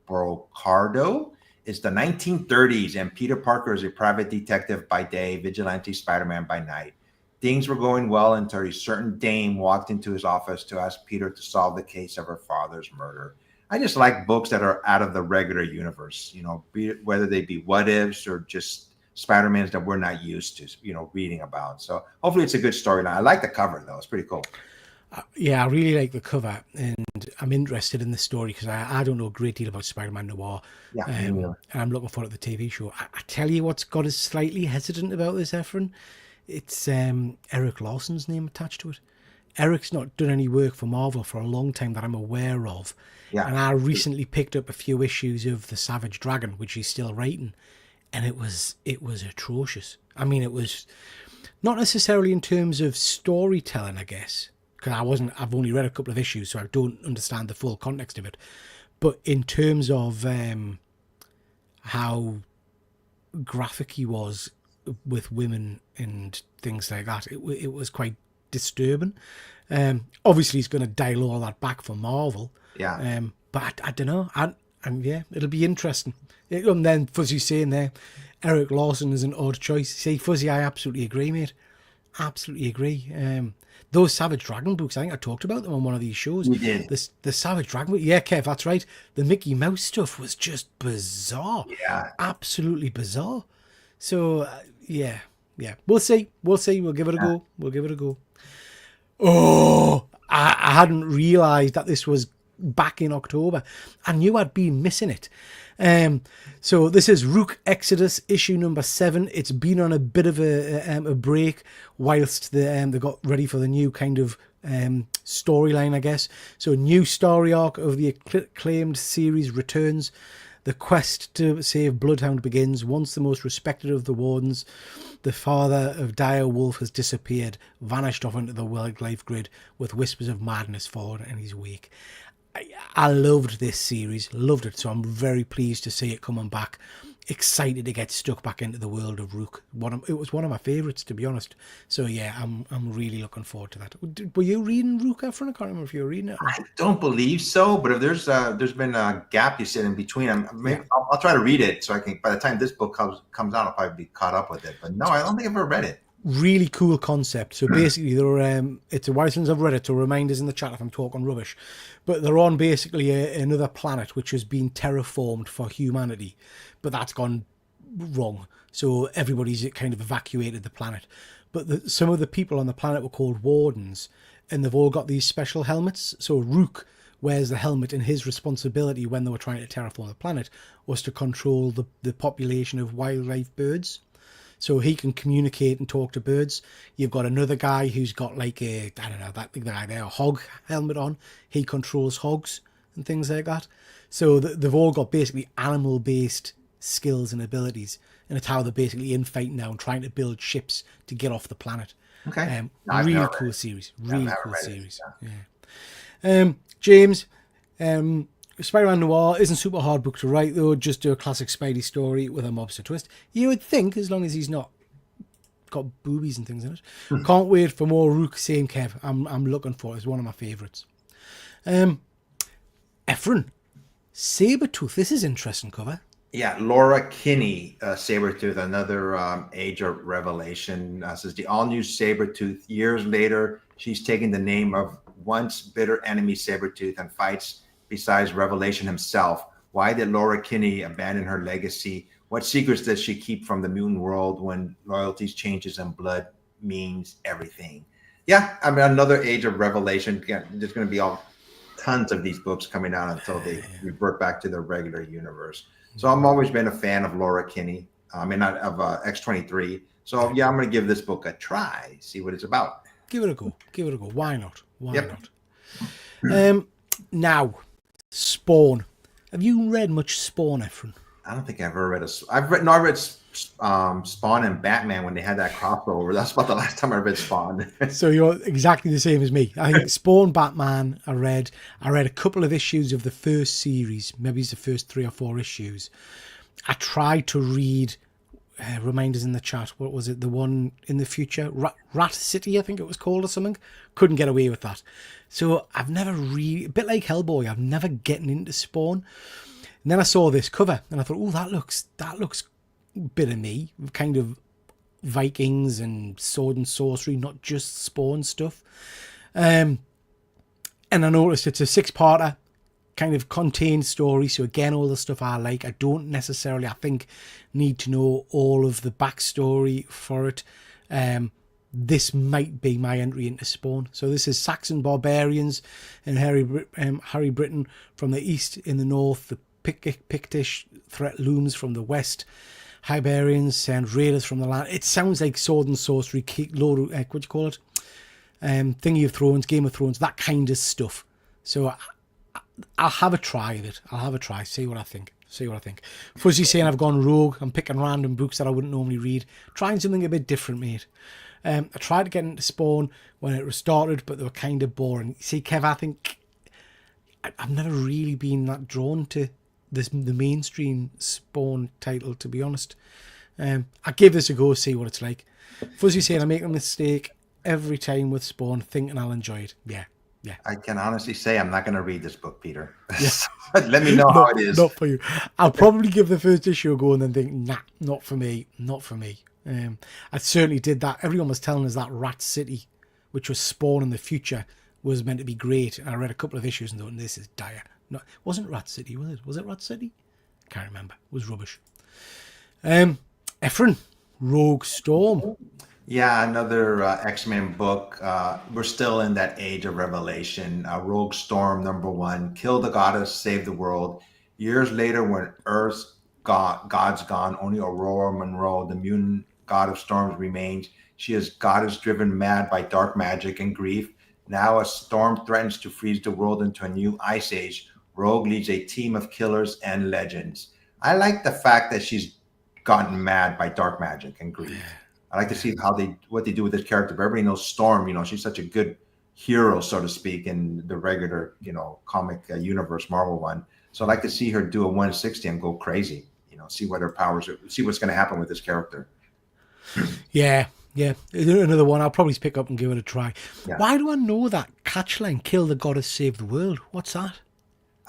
Brocardo. It's the 1930s, and Peter Parker is a private detective by day, vigilante Spider-Man by night. Things were going well until a certain dame walked into his office to ask Peter to solve the case of her father's murder. I just like books that are out of the regular universe, whether they be what ifs or just Spider-Mans that we're not used to, reading about. So hopefully it's a good storyline. I like the cover though; it's pretty cool. Yeah, I really like the cover, and I'm interested in the story because I don't know a great deal about Spider-Man Noir. Yeah, and I'm looking forward to the TV show. I tell you what's got us slightly hesitant about this, Efren, it's Eric Lawson's name attached to it. Eric's not done any work for Marvel for a long time that I'm aware of. Yeah. And I recently picked up a few issues of The Savage Dragon, which he's still writing, and it was atrocious. I mean, it was not necessarily in terms of storytelling, I guess, because I've only read a couple of issues, so I don't understand the full context of it. But in terms of how graphic he was with women and things like that, it was quite disturbing. Obviously, he's going to dial all that back for Marvel. Yeah. But I don't know. And yeah, it'll be interesting. And then Fuzzy saying there, Eric Lawson is an odd choice. See, Fuzzy, I absolutely agree, mate. Absolutely agree. Those Savage Dragon books, I think I talked about them on one of these shows. You did. The Savage Dragon book, yeah, Kev, that's right. The Mickey Mouse stuff was just bizarre. Yeah. Absolutely bizarre. So, yeah. We'll see. We'll give it a go. We'll give it a go. Oh, I hadn't realised that this was back in October. I knew I'd been missing it. So this is Rook Exodus issue number 7. It's been on a bit of a break whilst they got ready for the new kind of storyline, I guess. So new story arc of the acclaimed series returns. The quest to save Bloodhound begins. Once the most respected of the wardens, the father of Dire Wolf has disappeared, vanished off into the wildlife grid with whispers of madness falling in his wake. I loved this series, loved it, so I'm very pleased to see it coming back. Excited to get stuck back into the world of Rook. It was one of my favourites, to be honest. So yeah, I'm really looking forward to that. Were you reading Rook, Efren? I can't remember if you were reading it. I don't believe so, but if there's been a gap you said in between, I'll try to read it so I can. By the time this book comes out, I'll probably be caught up with it. But no, I don't think I've ever read it. Really cool concept. So basically, it's a while since I've read it, so reminders in the chat if I'm talking rubbish. But they're on basically another planet which has been terraformed for humanity, but that's gone wrong. So everybody's kind of evacuated the planet. But some of the people on the planet were called wardens, and they've all got these special helmets. So Rook wears the helmet, and his responsibility when they were trying to terraform the planet was to control the population of wildlife birds. So he can communicate and talk to birds. You've got another guy who's got like a hog helmet on. He controls hogs and things like that. So they've all got basically animal-based skills and abilities. And it's how they're basically infighting now and trying to build ships to get off the planet. Okay. Really cool series. Really cool series. Yeah. James, Spider-Man Noir isn't super hard book to write, though. Just do a classic Spidey story with a mobster twist. You would think, as long as he's not got boobies and things in it. Can't wait for more Rook. Same Kev. I'm looking for it. It's one of my favourites. Efren, Sabretooth. This is interesting cover. Yeah, Laura Kinney, Sabretooth, another Age of Revelation. Says the all-new Sabretooth. Years later, she's taken the name of once bitter enemy Sabretooth and fights besides Revelation himself. Why did Laura Kinney abandon her legacy? What secrets does she keep from the mutant world when loyalties, changes, and blood means everything? Yeah, I mean, another Age of Revelation. There's going to be tons of these books coming out until they revert back to their regular universe. So I've always been a fan of Laura Kinney. Of X-23. So yeah, I'm going to give this book a try, see what it's about. Give it a go. Why not? Why not? Now, Spawn. Have you read much Spawn, Efren? I don't think I've ever read I read Spawn and Batman when they had that crossover. That's about the last time I read Spawn. So you're exactly the same as me. I think Spawn, Batman, I read a couple of issues of the first series. Maybe it's the first 3 or 4 issues. I tried to read reminders in the chat. What was it? The one in the future? Rat City, I think it was called, or something. Couldn't get away with that. So I've never really, a bit like Hellboy, I've never gotten into Spawn. And then I saw this cover and I thought, oh, that looks a bit of me, kind of Vikings and sword and sorcery, not just Spawn stuff. And I noticed it's a 6-parter, kind of contained story. So again, all the stuff I like. I don't necessarily, I think, need to know all of the backstory for it. This might be my entry into Spawn. So this is Saxon barbarians and Harry Britain from the east. In the north, the Pictish threat looms from the west. Hyberians send raiders from the land. It sounds like sword and sorcery, Lord, what do you call it? Thingy of Thrones, Game of Thrones, that kind of stuff. So I'll have a try of it. I'll have a try, see what I think. Fuzzy saying I've gone rogue. I'm picking random books that I wouldn't normally read. Trying something a bit different, mate. I tried to get into Spawn when it restarted, but they were kind of boring. See, Kev, I think I've never really been that drawn to the mainstream Spawn title, to be honest. I give this a go, see what it's like. Fuzzy saying I make a mistake every time with Spawn, thinking I'll enjoy it. Yeah. I can honestly say I'm not going to read this book, Peter. Let me know how it is. Not for you. I'll probably give the first issue a go and then think, nah, not for me. I certainly did that. Everyone was telling us that Rat City, which was Spawn in the future, was meant to be great. And I read a couple of issues and thought, this is dire. No, it wasn't Rat City, was it? Was it Rat City? Can't remember. It was rubbish. Efren, Rogue Storm. Yeah, another X-Men book. We're still in that age of revelation. Rogue Storm #1. Kill the goddess, save the world. Years later, when Earth's god's gone, only Aurora Monroe, the mutant god of storms, remains. She is goddess driven mad by dark magic and grief. Now a storm threatens to freeze the world into a new ice age. Rogue leads a team of killers and legends. I like the fact that she's gotten mad by dark magic and grief. I like to see what they do with this character. But everybody knows Storm, she's such a good hero, so to speak, in the regular, comic universe, Marvel one. So I'd like to see her do a 160 and go crazy, see what her powers are, see what's going to happen with this character. Yeah. Another one I'll probably pick up and give it a try. Yeah. Why do I know that catchline, kill the goddess, save the world? What's that?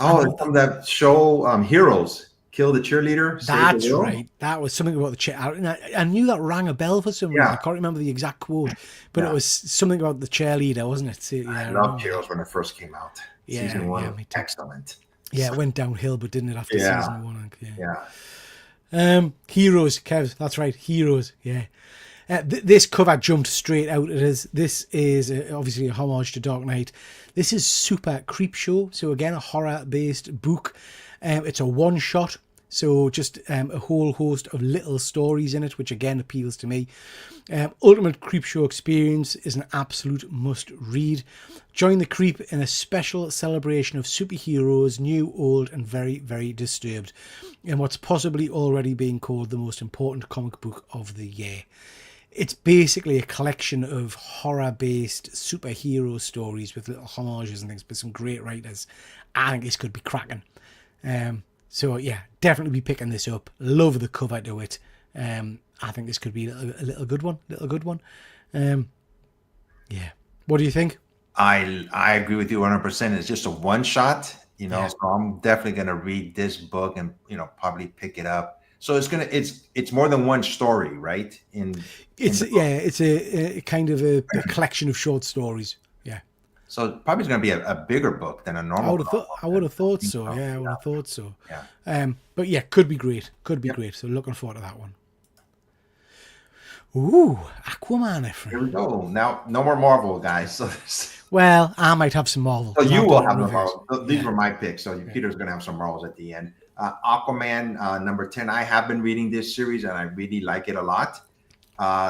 Oh, it's from that show, Heroes. Kill the cheerleader. That's right. That was something about the cheer. I knew that rang a bell for some reason. I can't remember the exact quote, but it was something about the cheerleader, wasn't it? See, I loved Heroes when it first came out. Season 1, excellent. Yeah, it went downhill, but didn't it after season 1? Heroes, Kev. That's right. Heroes. Yeah. This cover jumped straight out. This is obviously a homage to Dark Knight. This is Super Creepshow. So again, a horror-based book. It's a one-shot, so just a whole host of little stories in it, which again appeals to me. Ultimate Creepshow experience is an absolute must-read. Join the creep in a special celebration of superheroes, new, old, and very, very disturbed, in what's possibly already being called the most important comic book of the year. It's basically a collection of horror-based superhero stories with little homages and things, but some great writers. I think this could be cracking. So yeah, definitely be picking this up. Love the cover to it. I think this could be a little good one. Yeah. What do you think? I agree with you 100%. It's just a one shot, so I'm definitely going to read this book and, probably pick it up. So it's more than one story, right? It's a kind of a collection of short stories. Yeah. So it probably is going to be a bigger book than a normal. I would have thought so. Yeah, I would have thought so. Yeah. But yeah, could be great. Great. So looking forward to that one. Ooh, Aquaman, Efren. Here we go. Now, no more Marvel, guys. So well, I might have some Marvel. So you will have some Marvel. These were my picks. So Peter's going to have some Marvels at the end. Aquaman, #10. I have been reading this series and I really like it a lot.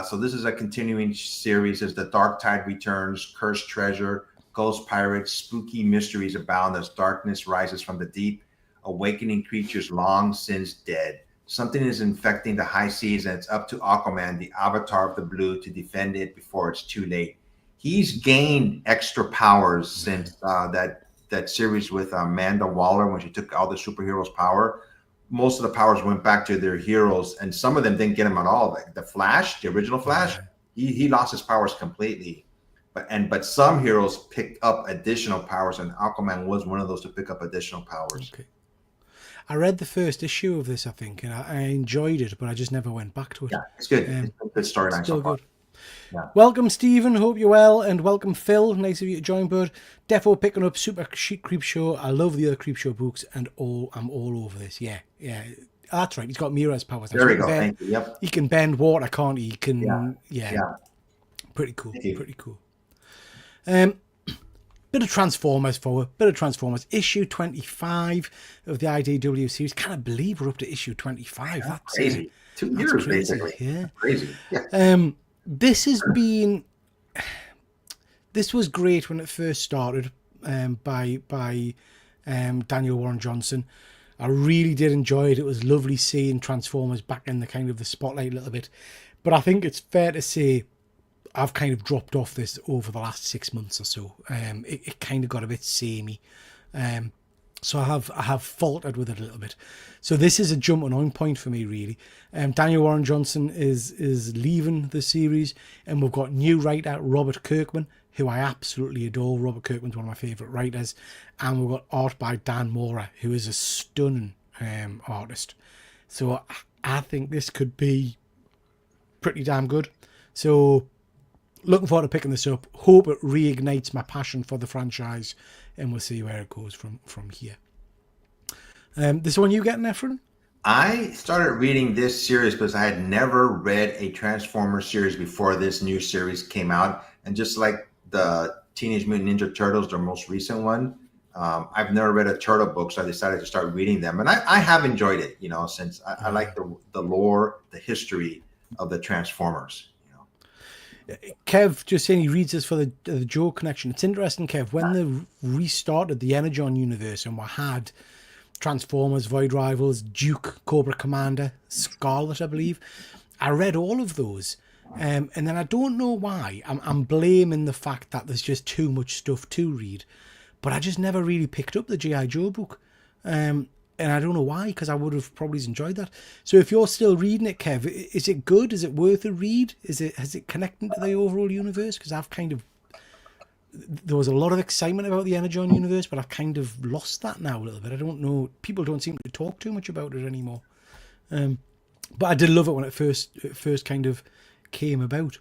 So this is a continuing series as the Dark Tide returns, cursed treasure, ghost pirates, spooky mysteries abound as darkness rises from the deep, awakening creatures long since dead. Something is infecting the high seas, and it's up to Aquaman, the avatar of the blue, to defend it before it's too late. He's gained extra powers since that series with Amanda Waller, when she took all the superheroes' power. Most of the powers went back to their heroes, and some of them didn't get him at all. Like the Flash, the original Flash, he lost his powers completely. But some heroes picked up additional powers, and Aquaman was one of those to pick up additional powers. Okay. I read the first issue of this, I think, and I enjoyed it, but I just never went back to it. Yeah, it's good. It's a good storyline so far. Yeah. Welcome, Stephen. Hope you're well, and welcome, Phil. Nice of you to join, bud. Defo picking up Super Creepshow. I love the other Creepshow books, and I'm all over this. Yeah. That's right. He's got Mira's powers. There we go. Thank you. Yep. He can bend water, can't he? He can. Yeah. Pretty cool. Bit of Transformers Issue 25 of the IDW series. Can't believe we're up to issue 25. That's crazy. 2 years, That's crazy. basically. Yeah. Crazy. Yeah. This was great when it first started, by Daniel Warren Johnson. I really did enjoy it. It was lovely seeing Transformers back in the kind of the spotlight a little bit. But I think it's fair to say I've kind of dropped off this over the last 6 months or so. It kind of got a bit samey. So I have faltered with it a little bit. So this is a jumping on point for me, really. Daniel Warren Johnson is leaving the series, and we've got new writer Robert Kirkman, who I absolutely adore. Robert Kirkman's one of my favourite writers. And we've got art by Dan Mora, who is a stunning artist. So I think this could be pretty damn good. So looking forward to picking this up. Hope it reignites my passion for the franchise, and we'll see where it goes from here. This one you getting, Efren? I started reading this series because I had never read a Transformers series before this new series came out. And just like the Teenage Mutant Ninja Turtles, their most recent one, I've never read a turtle book, so I decided to start reading them. And I have enjoyed it, since I like the lore, the history of the Transformers. Kev just saying he reads this for the Joe connection. It's interesting, Kev, when they restarted the Energon universe and we had Transformers, Void Rivals, Duke, Cobra Commander, Scarlet, I believe, I read all of those. And then I don't know why. I'm blaming the fact that there's just too much stuff to read. But I just never really picked up the G.I. Joe book. And I don't know why, because I would have probably enjoyed that. So if you're still reading it, Kev, is it good? Is it worth a read? Has it connected to the overall universe? Because there was a lot of excitement about the Energon universe, but I've kind of lost that now a little bit. I don't know. People don't seem to talk too much about it anymore. But I did love it when it first kind of came about.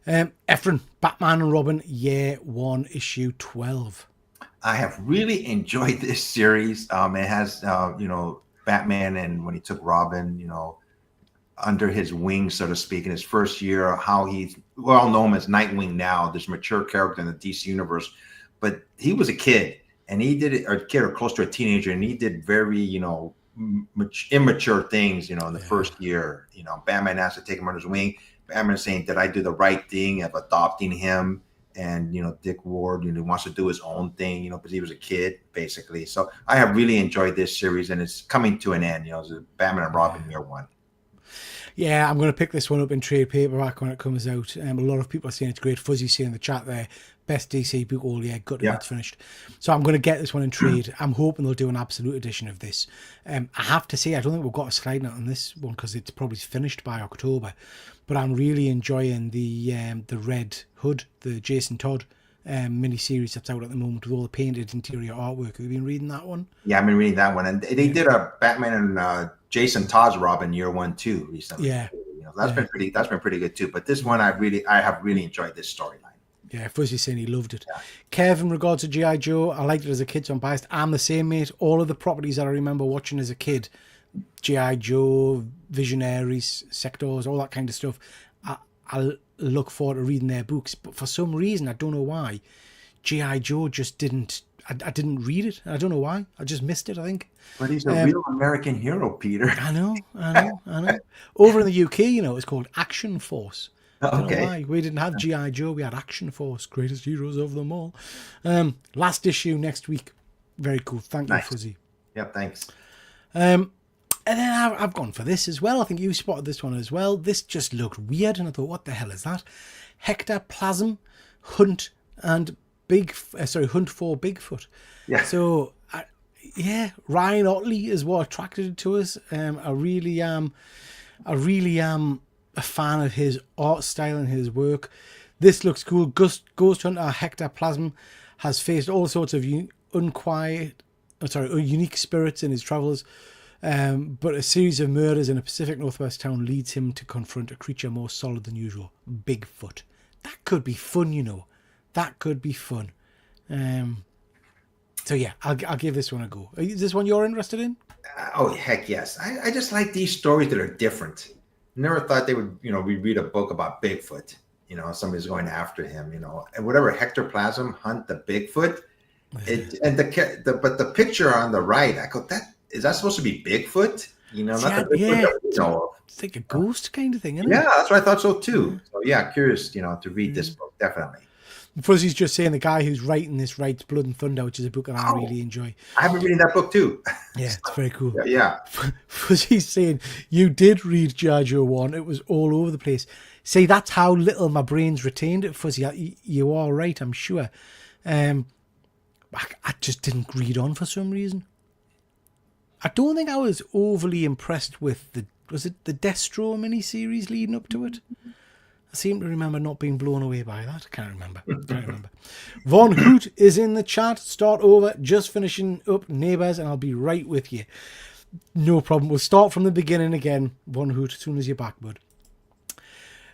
Efren, Batman and Robin, year 1, issue 12. I have really enjoyed this series. It has, Batman, and when he took Robin, under his wing, so to speak, in his first year, how he's well known as Nightwing now, this mature character in the DC universe. But he was a kid, and he did it, or a kid or close to a teenager, and he did very, immature things, in the first year. Batman has to take him under his wing. Batman saying, did I do the right thing of adopting him? And, Dick Ward, wants to do his own thing, because he was a kid, basically. So I have really enjoyed this series, and it's coming to an end, it's Batman and Robin year 1. Yeah, I'm going to pick this one up in trade paperback when it comes out. A lot of people are saying it's great. Fuzzy saying in the chat there, best DC book all year, good it's finished. So I'm going to get this one in trade. I'm hoping they'll do an absolute edition of this. I have to say, I don't think we've got a slide note on this one because it's probably finished by October. But I'm really enjoying the Red Hood, the Jason Todd mini-series that's out at the moment with all the painted interior artwork. Have you been reading that one? Yeah, I've been reading that one. And they did a Batman and Jason Todd's Robin year 1 too recently. Yeah. That's been pretty good too. But this one I have really enjoyed this storyline. Yeah, Fuzzy's saying he loved it. Yeah. Kev, in regards to G.I. Joe, I liked it as a kid, so I'm biased. I'm the same, mate. All of the properties that I remember watching as a kid, G.I. Joe, Visionaries, Sectors, all that kind of stuff, I look forward to reading their books. But for some reason, I don't know why, G.I. Joe just didn't... I didn't read it. I don't know why. I just missed it, I think. But he's a real American hero, Peter. I know. Over in the UK, it's called Action Force. I don't know why. We didn't have G.I. Joe. We had Action Force, greatest heroes of them all. Last issue next week. Very cool. Thank you, Fuzzy. Yep, thanks. And then I've gone for this as well. I think you spotted this one as well. This just looked weird, and I thought, what the hell is that? Hectoplasm, Hunt, and Hunt for Bigfoot. Yeah. So, Ryan Otley is what attracted it to us. I really am a fan of his art style and his work. This looks cool. Ghost Hunter Hectoplasm has faced all sorts of unique spirits in his travels. But a series of murders in a Pacific Northwest town leads him to confront a creature more solid than usual, Bigfoot. That could be fun, That could be fun. So yeah, I'll give this one a go. Is this one you're interested in? Oh, heck yes. I just like these stories that are different. Never thought they would, we read a book about Bigfoot, somebody's going after him, and whatever, Hectoplasm, Hunt the Bigfoot. But the picture on the right, I go, is that supposed to be Bigfoot? See, not the big one that we know of. It's like a ghost kind of thing, isn't Yeah, it? that's what I thought so too. So yeah, curious, to read this book, definitely. Fuzzy's just saying the guy who's writing this writes Blood and Thunder, which is a book that I Oh, really enjoy. I've been reading that book too. Yeah, it's very cool. Yeah. Fuzzy's saying, you did read G.I. Joe 1. It was all over the place. See, that's how little my brain's retained it, Fuzzy. You are right, I'm sure. I just didn't read on for some reason. I don't think I was overly impressed with was it the Destro miniseries leading up to it? I seem to remember not being blown away by that. I can't remember. Von Hoot is in the chat. Start over. Just finishing up Neighbours, and I'll be right with you. No problem. We'll start from the beginning again, Von Hoot, as soon as you're back, bud.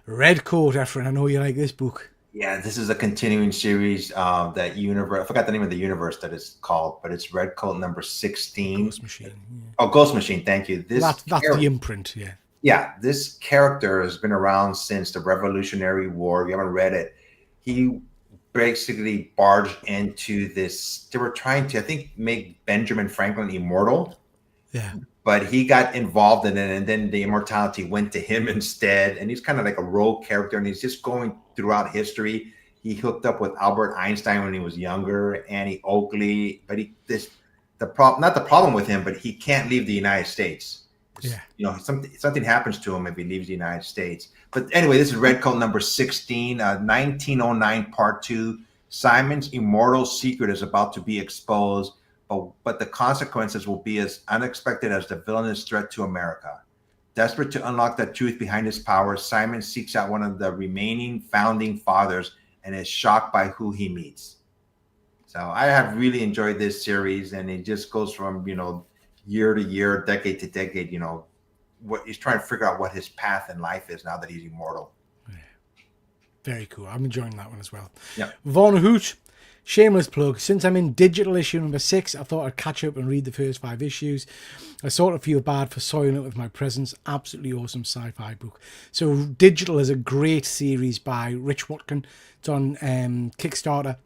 Red Coat, Efren. I know you like this book. Yeah, this is a continuing series that universe. I forgot the name of the universe that it's called, but it's Red Coat number 16. Ghost Machine. Yeah. Oh, Ghost Machine. Thank you. That's the imprint, yeah. Yeah, this character has been around since the Revolutionary War. If you haven't read it, he basically barged into this. They were trying to, I think, make Benjamin Franklin immortal. Yeah. But he got involved in it, and then the immortality went to him instead. And he's kind of like a rogue character, and he's just going throughout history. He hooked up with Albert Einstein when he was younger, Annie Oakley. But not the problem with him, but he can't leave the United States. Yeah. Something happens to him if he leaves the United States. But anyway, this is Red Coat number 16, 1909 part 2. Simon's immortal secret is about to be exposed, but the consequences will be as unexpected as the villainous threat to America. Desperate to unlock the truth behind his powers, Simon seeks out one of the remaining founding fathers and is shocked by who he meets. So I have really enjoyed this series, and it just goes from, year to year, decade to decade, what he's trying to figure out what his path in life is now that he's immortal. Yeah. Very cool. I'm enjoying that one as well. Yeah. Von Hoot, shameless plug. Since I'm in digital issue number 6, I thought I'd catch up and read the first 5 issues. I sort of feel bad for soiling it with my presence. Absolutely awesome sci-fi book. So digital is a great series by Rich Watkin. It's on Kickstarter.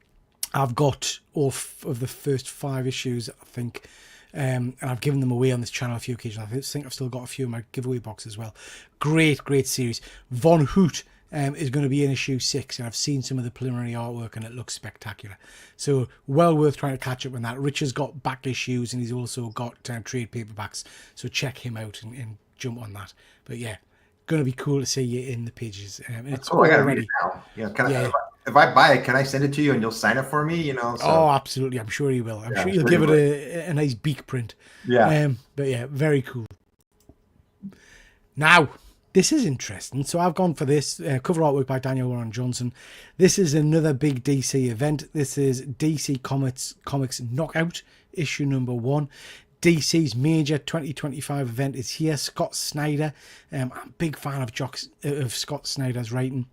I've got all of the first 5 issues, I think. And I've given them away on this channel a few occasions. I think I've still got a few in my giveaway box as well. Great series. Von Hoot is going to be in issue 6, and I've seen some of the preliminary artwork, and it looks spectacular. So well worth trying to catch up on that. Rich has got back issues, and he's also got trade paperbacks. So check him out and jump on that. But yeah, going to be cool to see you in the pages. It's I gotta read already. it now. If I buy it, can I send it to you and you'll sign it for me? So. Oh, absolutely. I'm sure you will. I'm sure you'll give it a nice beak print. Yeah. But yeah, very cool. Now, this is interesting. So I've gone for this cover artwork by Daniel Warren Johnson. This is another big DC event. This is DC Comics Knockout, issue number 1. DC's major 2025 event is here. Scott Snyder. I'm a big fan of Scott Snyder's writing.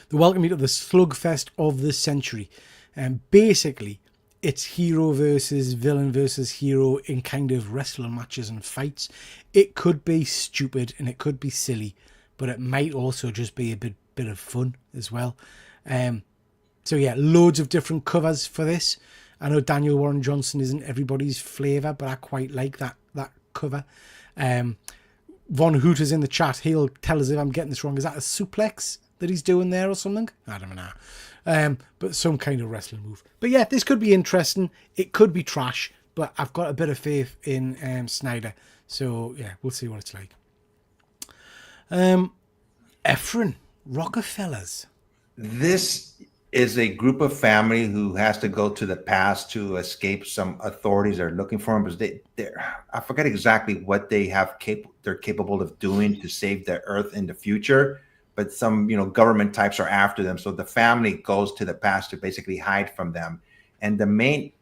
They welcome you to the slugfest of the century. Basically, it's hero versus villain versus hero in kind of wrestling matches and fights. It could be stupid and it could be silly, but it might also just be a bit of fun as well. So yeah, loads of different covers for this. I know Daniel Warren Johnson isn't everybody's flavour, but I quite like that cover. Von Hoot is in the chat. He'll tell us if I'm getting this wrong. Is that a suplex that he's doing there or something? I don't know. But some kind of wrestling move. But yeah, this could be interesting. It could be trash, but I've got a bit of faith in Snyder. So yeah, we'll see what it's like. Efren, Rockefellers. This is a group of family who has to go to the past to escape some authorities that are looking for them, because I forget exactly what they have they're capable of doing to save the earth in the future, but some government types are after them. So the family goes to the past to basically hide from them. And the main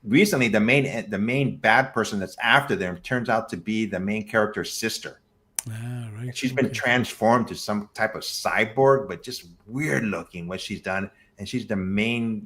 bad person that's after them turns out to be the main character's sister. Ah, right. She's been transformed to some type of cyborg, but just weird looking what she's done. And she's the main,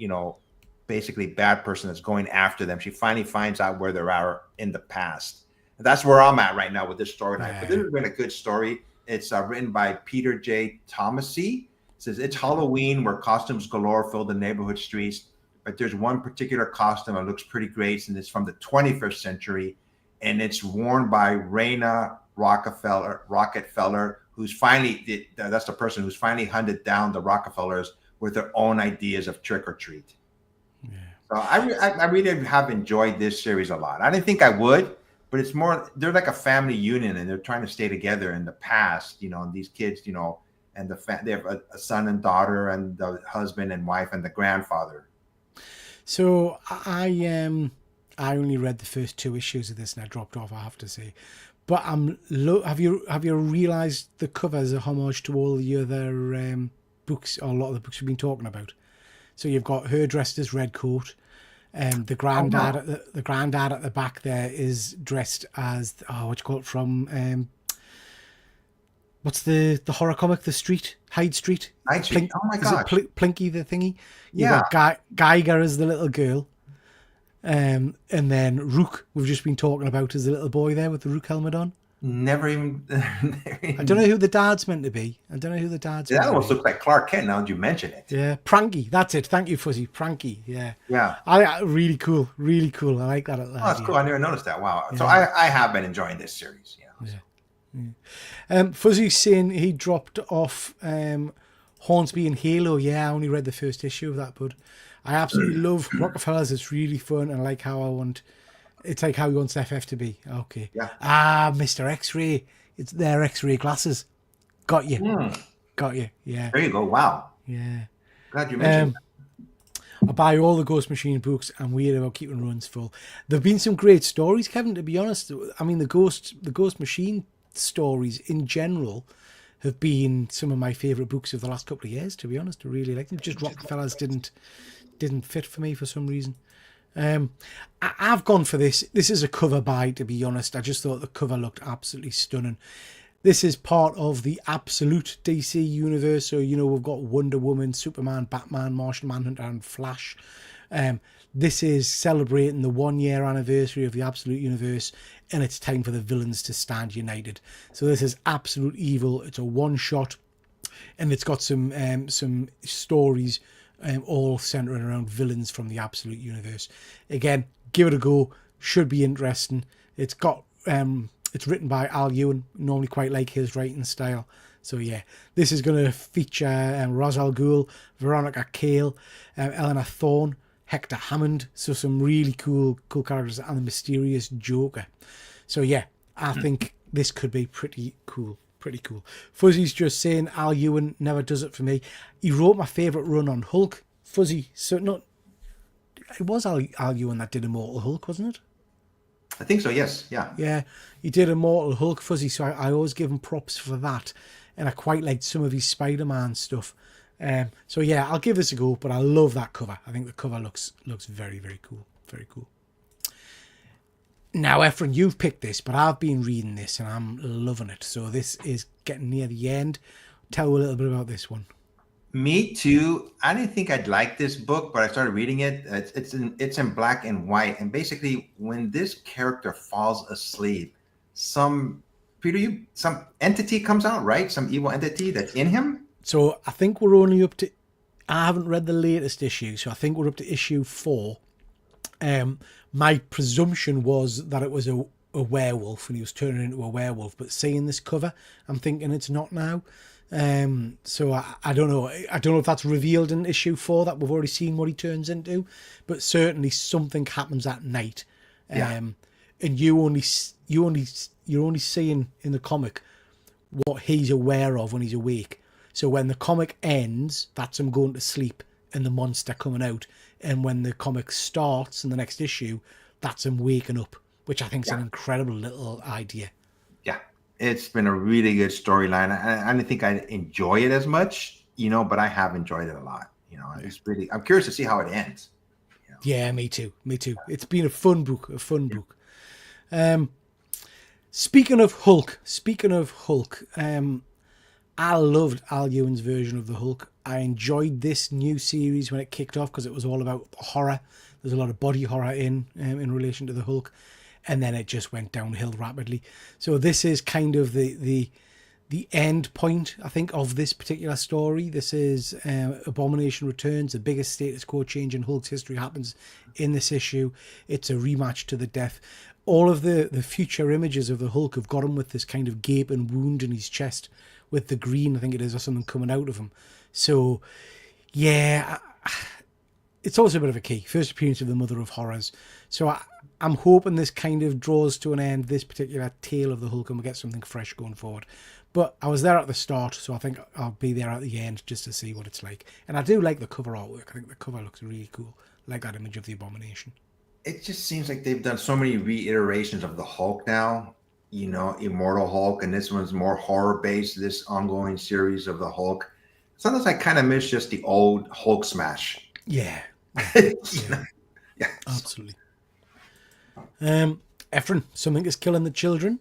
basically bad person that's going after them. She finally finds out where they are in the past. And that's where I'm at right now with this storyline. Yeah. But this has been a good story. It's written by Peter J. Thomasy. It says, it's Halloween where costumes galore fill the neighborhood streets. But there's one particular costume that looks pretty great, and it's from the 21st century. And it's worn by Raina Rockefeller, who's finally that's the person who's finally hunted down the Rockefellers with their own ideas of trick or treat. Yeah. So I really have enjoyed this series a lot. I didn't think I would, but it's more, they're like a family union and they're trying to stay together in the past, and these kids, and they have a son and daughter and the husband and wife and the grandfather. So I only read the first 2 issues of this and I dropped off, I have to say. But have you realised the cover is a homage to all the other books, or a lot of the books we've been talking about? So you've got her dressed as Redcoat, and the granddad at the back there is dressed as what you call it from what's the horror comic, Hyde Street. Oh my god, Plinky the thingy. You've got Geiger as the little girl. And then Rook, we've just been talking about, as the little boy there with the Rook helmet on. Never even. I don't know who the dad's meant to be. That almost looks like Clark Kent now that you mention it. Yeah, Pranky. That's it. Thank you, Fuzzy. Pranky. Yeah. Yeah. Really cool. Really cool. I like that. Oh, that's cool. I never noticed that. Wow. Yeah. So I have been enjoying this series. Fuzzy's saying he dropped off Hornsby and Halo. Yeah, I only read the first issue of that, bud. I absolutely love Rockefellers. It's really fun, and like how it's like how he wants FF to be. Okay. Yeah. Mr. X-Ray. It's their X-ray glasses. Got you. Got you. Yeah. There you go. Wow. Yeah. Glad you mentioned that. I buy all the Ghost Machine books. I'm weird about keeping runs full. There've been some great stories, Kevin, to be honest. I mean, the Ghost Machine stories in general have been some of my favourite books of the last couple of years, to be honest. I really like them. Just Rockefellers didn't fit for me for some reason. I've gone for this. This is a cover buy, to be honest. I just thought the cover looked absolutely stunning. This is part of the absolute DC universe. So, we've got Wonder Woman, Superman, Batman, Martian Manhunter, and Flash. This is celebrating the 1-year anniversary of the absolute universe, and it's time for the villains to stand united. So this is Absolute Evil. It's a one-shot, and it's got some stories all centering around villains from the absolute universe. Again, give it a go. Should be interesting. It's got it's written by Al Ewing. Normally quite like his writing style. So yeah, this is going to feature Ra's al Ghul, Veronica Cale, Eleanor Thorne, Hector Hammond. So some really cool characters, and the mysterious Joker. So yeah, I think this could be pretty cool. Pretty cool. Fuzzy's just saying Al Ewing never does it for me. He wrote my favourite run on Hulk. Fuzzy, so not. It was Al Ewing that did Immortal Hulk, wasn't it? I think so, yes. Yeah. Yeah, he did Immortal Hulk, Fuzzy, so I always give him props for that. And I quite liked some of his Spider-Man stuff. So yeah, I'll give this a go, but I love that cover. I think the cover looks very, very cool. Very cool. Now, Efren, you've picked this, but I've been reading this and I'm loving it. So this is getting near the end. Tell a little bit about this one. Me too. I didn't think I'd like this book, but I started reading it. It's in black and white, and basically, when this character falls asleep, some entity comes out, right? Some evil entity that's in him. So I think we're only up to. I haven't read the latest issue, so I think we're up to issue 4. My presumption was that it was a werewolf and he was turning into a werewolf, but seeing this cover, I'm thinking it's not now. So I don't know. I don't know if that's revealed in issue 4 that we've already seen what he turns into, but certainly something happens at night. And you're only seeing in the comic what he's aware of when he's awake. So when the comic ends, that's him going to sleep and the monster coming out. And when the comic starts in the next issue, that's him waking up, which I think is an incredible little idea. Yeah. It's been a really good storyline. I didn't think I'd enjoy it as much, but I have enjoyed it a lot. It's really, I'm curious to see how it ends. Yeah, me too. It's been a fun book. Speaking of Hulk, I loved Al Ewing's version of the Hulk. I enjoyed this new series when it kicked off because it was all about horror. There's a lot of body horror in relation to the Hulk, and then it just went downhill rapidly. So this is kind of the end point, I think, of this particular story. This is Abomination Returns. The biggest status quo change in Hulk's history happens in this issue. It's a rematch to the death. all of the future images of the Hulk have got him with this kind of gaping wound in his chest with the green, I think it is, or something coming out of him. So, yeah, it's also a bit of a key. First appearance of the Mother of Horrors. So I'm hoping this kind of draws to an end, this particular tale of the Hulk, and we get something fresh going forward. But I was there at the start, so I think I'll be there at the end just to see what it's like. And I do like the cover artwork. I think the cover looks really cool. I like that image of the Abomination. It just seems like they've done so many reiterations of the Hulk now. You know, Immortal Hulk, and this one's more horror-based, this ongoing series of the Hulk. Sometimes I kind of miss just the old Hulk smash. Yeah. Yeah. Absolutely. Efren, something is killing the children.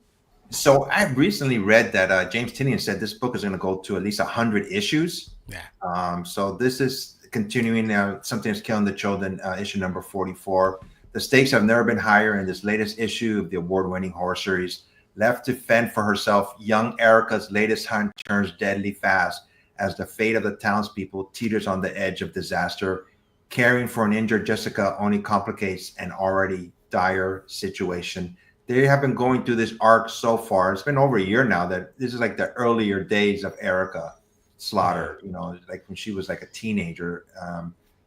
So I recently read that James Tynion said this book is going to go to at least 100 issues. Yeah. So this is continuing Something is Killing the Children, issue number 44. The stakes have never been higher in this latest issue of the award-winning horror series. Left to fend for herself, young Erica's latest hunt turns deadly fast as the fate of the townspeople teeters on the edge of disaster. Caring for an injured Jessica only complicates an already dire situation. They have been going through this arc so far. It's been over a year now that this is like the earlier days of Erica Slaughter, you know, like when she was like a teenager.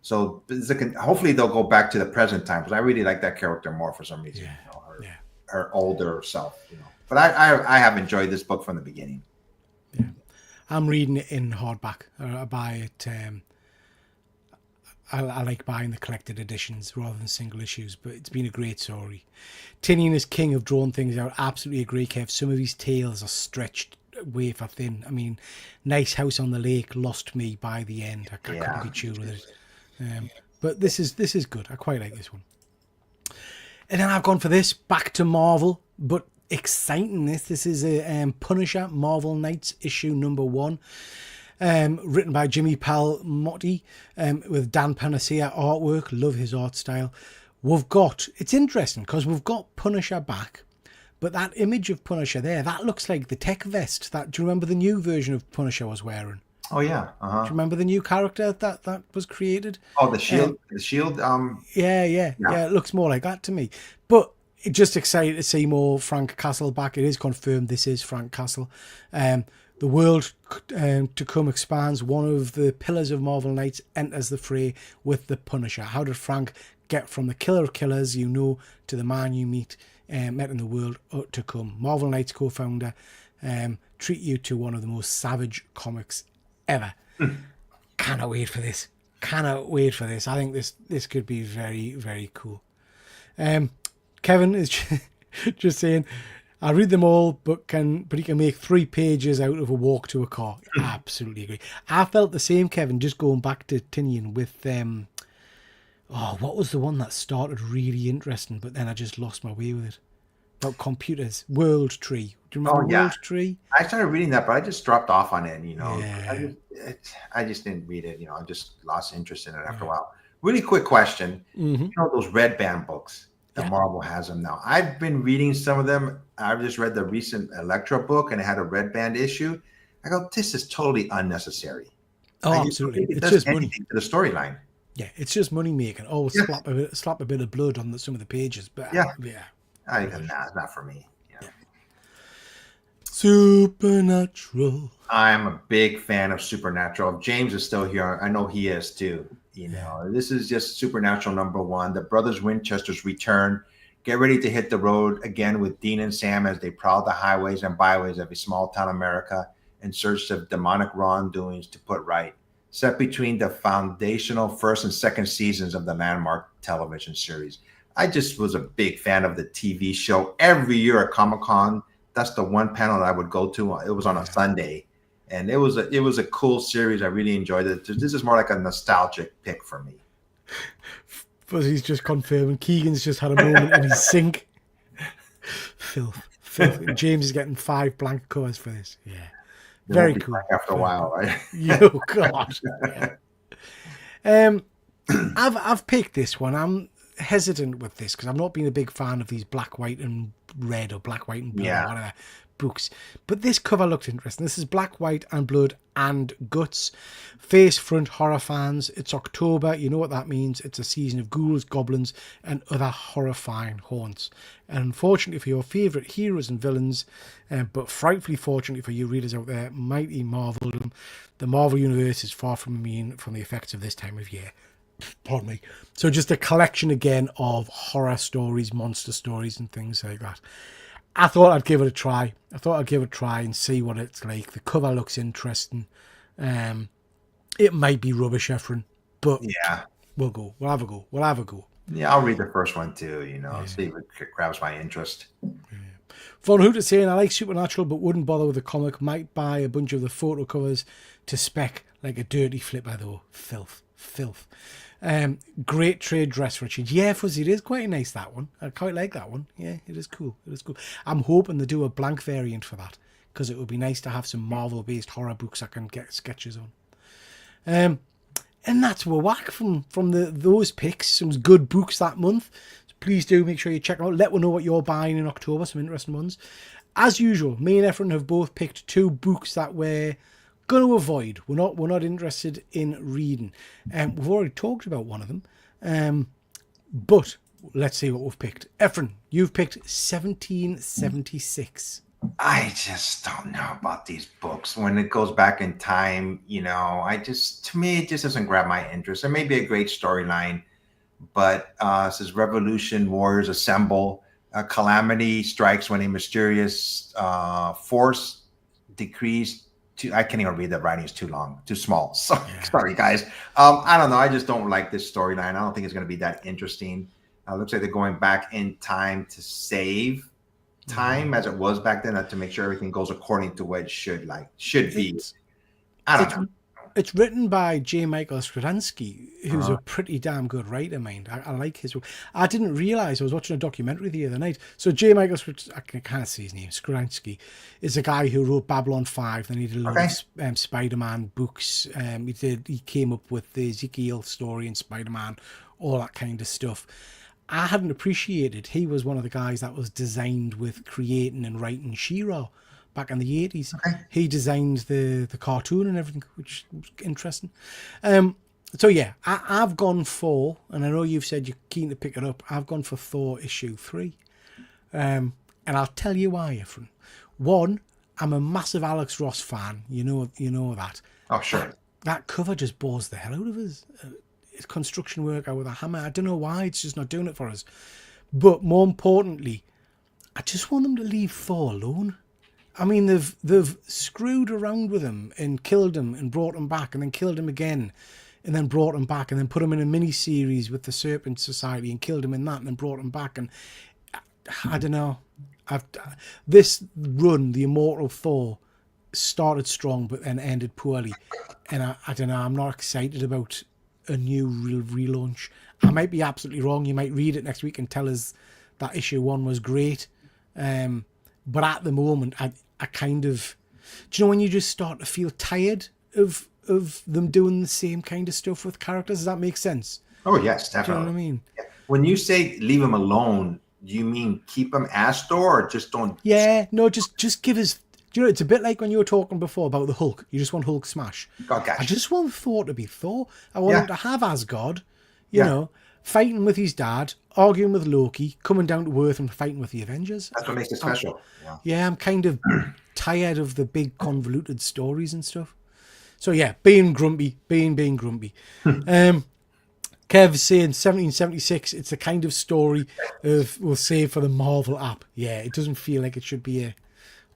So hopefully they'll go back to the present time, because I really like that character more for some reason. Yeah. You know, her older self, you know. But I have enjoyed this book from the beginning. Yeah. I'm reading it in hardback. I buy it. I like buying the collected editions rather than single issues, but it's been a great story. Tynion is king of drawing things out. Absolutely agree, Kev. Some of his tales are stretched wafer thin. I mean, Nice House on the Lake lost me by the end. I couldn't be chewed with it. But this is good. I quite like this one. And then I've gone for this, back to Marvel, but exciting this is a Punisher Marvel Knights issue number 1. Written by Jimmy Palmiotti, with Dan Panacea artwork. Love his art style. It's interesting because we've got Punisher back, but that image of Punisher there, that looks like the tech vest. Do you remember the new version of Punisher was wearing? Oh yeah. Do you remember the new character that was created? Oh, the shield. Yeah. It looks more like that to me. But just excited to see more Frank Castle back. It is confirmed this is Frank Castle. The world to come expands. One of the pillars of Marvel Knights enters the fray with the Punisher. How did Frank get from the killer of killers you know to the man you met in the world to come? Marvel Knights co-founder treat you to one of the most savage comics ever. Cannot wait for this. I think this could be very, very cool. Kevin is just saying, I read them all, but he can make 3 pages out of a walk to a car. Absolutely agree. I felt the same, Kevin, just going back to Tynion with what was the one that started really interesting, but then I just lost my way with it? About computers. World Tree. Do you remember World Tree? I started reading that, but I just dropped off on it, you know. Yeah. I just didn't read it, you know. I just lost interest in it after a while. Really quick question. Mm-hmm. You know those Red Band books that Marvel has them now? I've been reading some of them. I've just read the recent Electra book, and it had a Red Band issue. I go, this is totally unnecessary. Oh, absolutely. It's just money to the storyline. Yeah, it's just money making. Oh, slap a bit of blood on some of the pages, but it's not for me. Yeah. Supernatural. I'm a big fan of Supernatural. If James is still here, I know he is too. You know, this is just Supernatural number 1. The brothers Winchester's return. Get ready to hit the road again with Dean and Sam as they prowl the highways and byways of a small town America in search of demonic wrongdoings to put right. Set between the foundational first and second seasons of the landmark television series. I just was a big fan of the TV show. Every year at Comic-Con, that's the one panel that I would go to. It was on a Sunday. And it was a cool series. I really enjoyed it. This is more like a nostalgic pick for me. Fuzzy's just confirming. Keegan's just had a moment in his sink. Filth. James is getting 5 blank covers for this. Yeah. Very cool. After a while, right? Oh, God. Yeah. I've picked this one. I'm hesitant with this because I've not been a big fan of these black, white, and red or black, white, and blue or whatever. books, but this cover looked interesting. This is Black, White and Blood and Guts. Face front horror fans, it's October. You know what that means. It's a season of ghouls, goblins and other horrifying haunts. And unfortunately for your favourite heroes and villains, but frightfully fortunately for you readers out there, mighty Marveldom, the Marvel Universe is far from immune from the effects of this time of year. Pardon me. So just a collection again of horror stories, monster stories and things like that. I thought I'd give it a try. And see what it's like. The cover looks interesting. It might be rubbish, Efren, but Yeah. we'll go. We'll have a go. Yeah, I'll read the first one too, see if it grabs my interest. Von Hoot is saying, I like Supernatural, but wouldn't bother with the comic. Might buy a bunch of the photo covers to spec like a dirty flipper, though. Filth. Great trade dress, Richard. Yeah, Fuzzy, it is quite nice, that one. I quite like that one. Yeah, it is cool. I'm hoping they do a blank variant for that, because it would be nice to have some Marvel-based horror books I can get sketches on. And that's whack from those picks. Some good books that month. So please do make sure you check them out. Let me know what you're buying in October. Some interesting ones. As usual, me and Efren have both picked 2 books that we're going to avoid. We're not interested in reading. We've already talked about one of them. But let's see what we've picked. Efren, you've picked 1776. I just don't know about these books. When it goes back in time, to me, it just doesn't grab my interest. There may be a great storyline, but it says Revolution Warriors Assemble. Calamity strikes when a mysterious force decrees. I can't even read that. Writing is too long, too small. So, Sorry, guys. I don't know. I just don't like this storyline. I don't think it's going to be that interesting. Looks like they're going back in time to save time as it was back then, to make sure everything goes according to what it should be. I don't know. It's written by J. Michael Straczynski, who's a pretty damn good writer, mind. I like his work. I didn't realize, I was watching a documentary the other night. So J. Michael Straczynski, I can't see his name, Straczynski, is a guy who wrote Babylon 5. Then he did a lot of Spider-Man books. He came up with the Ezekiel story in Spider-Man, all that kind of stuff. I hadn't appreciated he was one of the guys that was designed with creating and writing She-Ra back in the 80s. He designed the cartoon and everything, which was interesting. So yeah, I've gone for, and I know you've said you're keen to pick it up, I've gone for Thor issue 3. And I'll tell you why, Efren. One, I'm a massive Alex Ross fan. You know that. Oh, sure. That cover just bores the hell out of us. It's construction work out with a hammer. I don't know why, it's just not doing it for us. But more importantly, I just want them to leave Thor alone. I mean, they've screwed around with him and killed him and brought him back and then killed him again and then brought him back and then put him in a mini-series with the Serpent Society and killed him in that and then brought him back. And I don't know. This run, the Immortal Thor, started strong but then ended poorly. And I don't know, I'm not excited about a new relaunch. I might be absolutely wrong. You might read it next week and tell us that issue 1 was great. But at the moment, I kind of... Do you know when you just start to feel tired of them doing the same kind of stuff with characters? Does that make sense? Oh, yes, definitely. Do you know what I mean? Yeah. When you say leave him alone, do you mean keep him as Thor or just don't... Yeah, no, just give us... Do you know, it's a bit like when you were talking before about the Hulk. You just want Hulk smash. Oh, gotcha. I just want Thor to be Thor. I want him to have Asgard, you know, fighting with his dad, arguing with Loki, coming down to Earth and fighting with the Avengers. That's what makes it special. Yeah, I'm kind of tired of the big convoluted stories and stuff. So yeah, being grumpy. Kev saying 1776, it's a kind of story we'll save for the Marvel app. Yeah, it doesn't feel like it should be a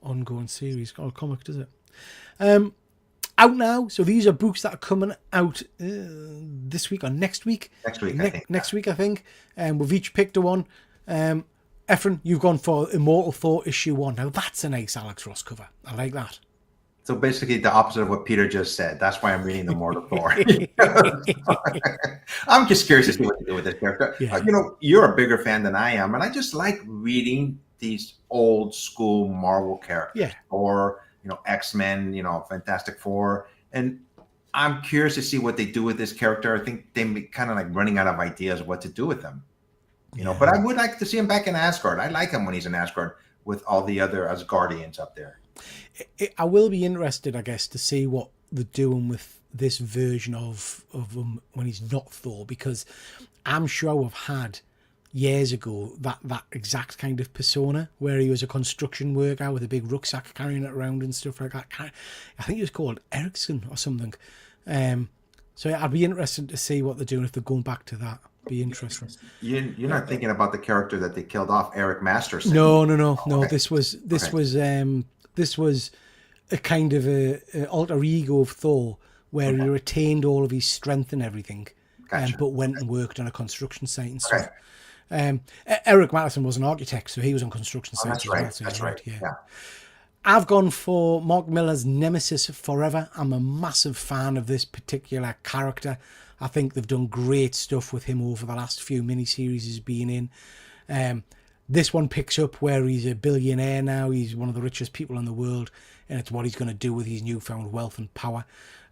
ongoing series or comic, does it? Out now. So these are books that are coming out this week or next week. Next week, I think. We've each picked a one. Efren, you've gone for Immortal Thor issue 1. Now that's a nice Alex Ross cover. I like that. So basically the opposite of what Peter just said. That's why I'm reading Immortal Thor. I'm just curious to see what to do with this character. Yeah. You're a bigger fan than I am, and I just like reading these old school Marvel characters. Yeah. Or X-Men, Fantastic Four. And I'm curious to see what they do with this character. I think they kind of like running out of ideas of what to do with them. But I would like to see him back in Asgard. I like him when he's in Asgard. with all the other Asgardians up there. I will be interested, I guess, to see what they're doing with this version of when he's not Thor, because I'm sure we've had years ago that exact kind of persona where he was a construction worker with a big rucksack carrying it around and stuff like that. I think he was called Ericsson or something. So I'd be interested to see what they're doing if they're going back to that. Be interesting. You're not thinking about the character that they killed off, Eric Masterson. No. Okay. This was a kind of a alter ego of Thor where he retained all of his strength and everything, Gotcha. but went and worked on a construction site and stuff. Eric Masterson was an architect, so he was on construction sites That's right. as well. So That's right. Yeah. I've gone for Mark Millar's Nemesis Forever. I'm a massive fan of this particular character. I think they've done great stuff with him over the last few miniseries he's been in. This one picks up where he's a billionaire now. He's one of the richest people in the world, and it's what he's going to do with his newfound wealth and power.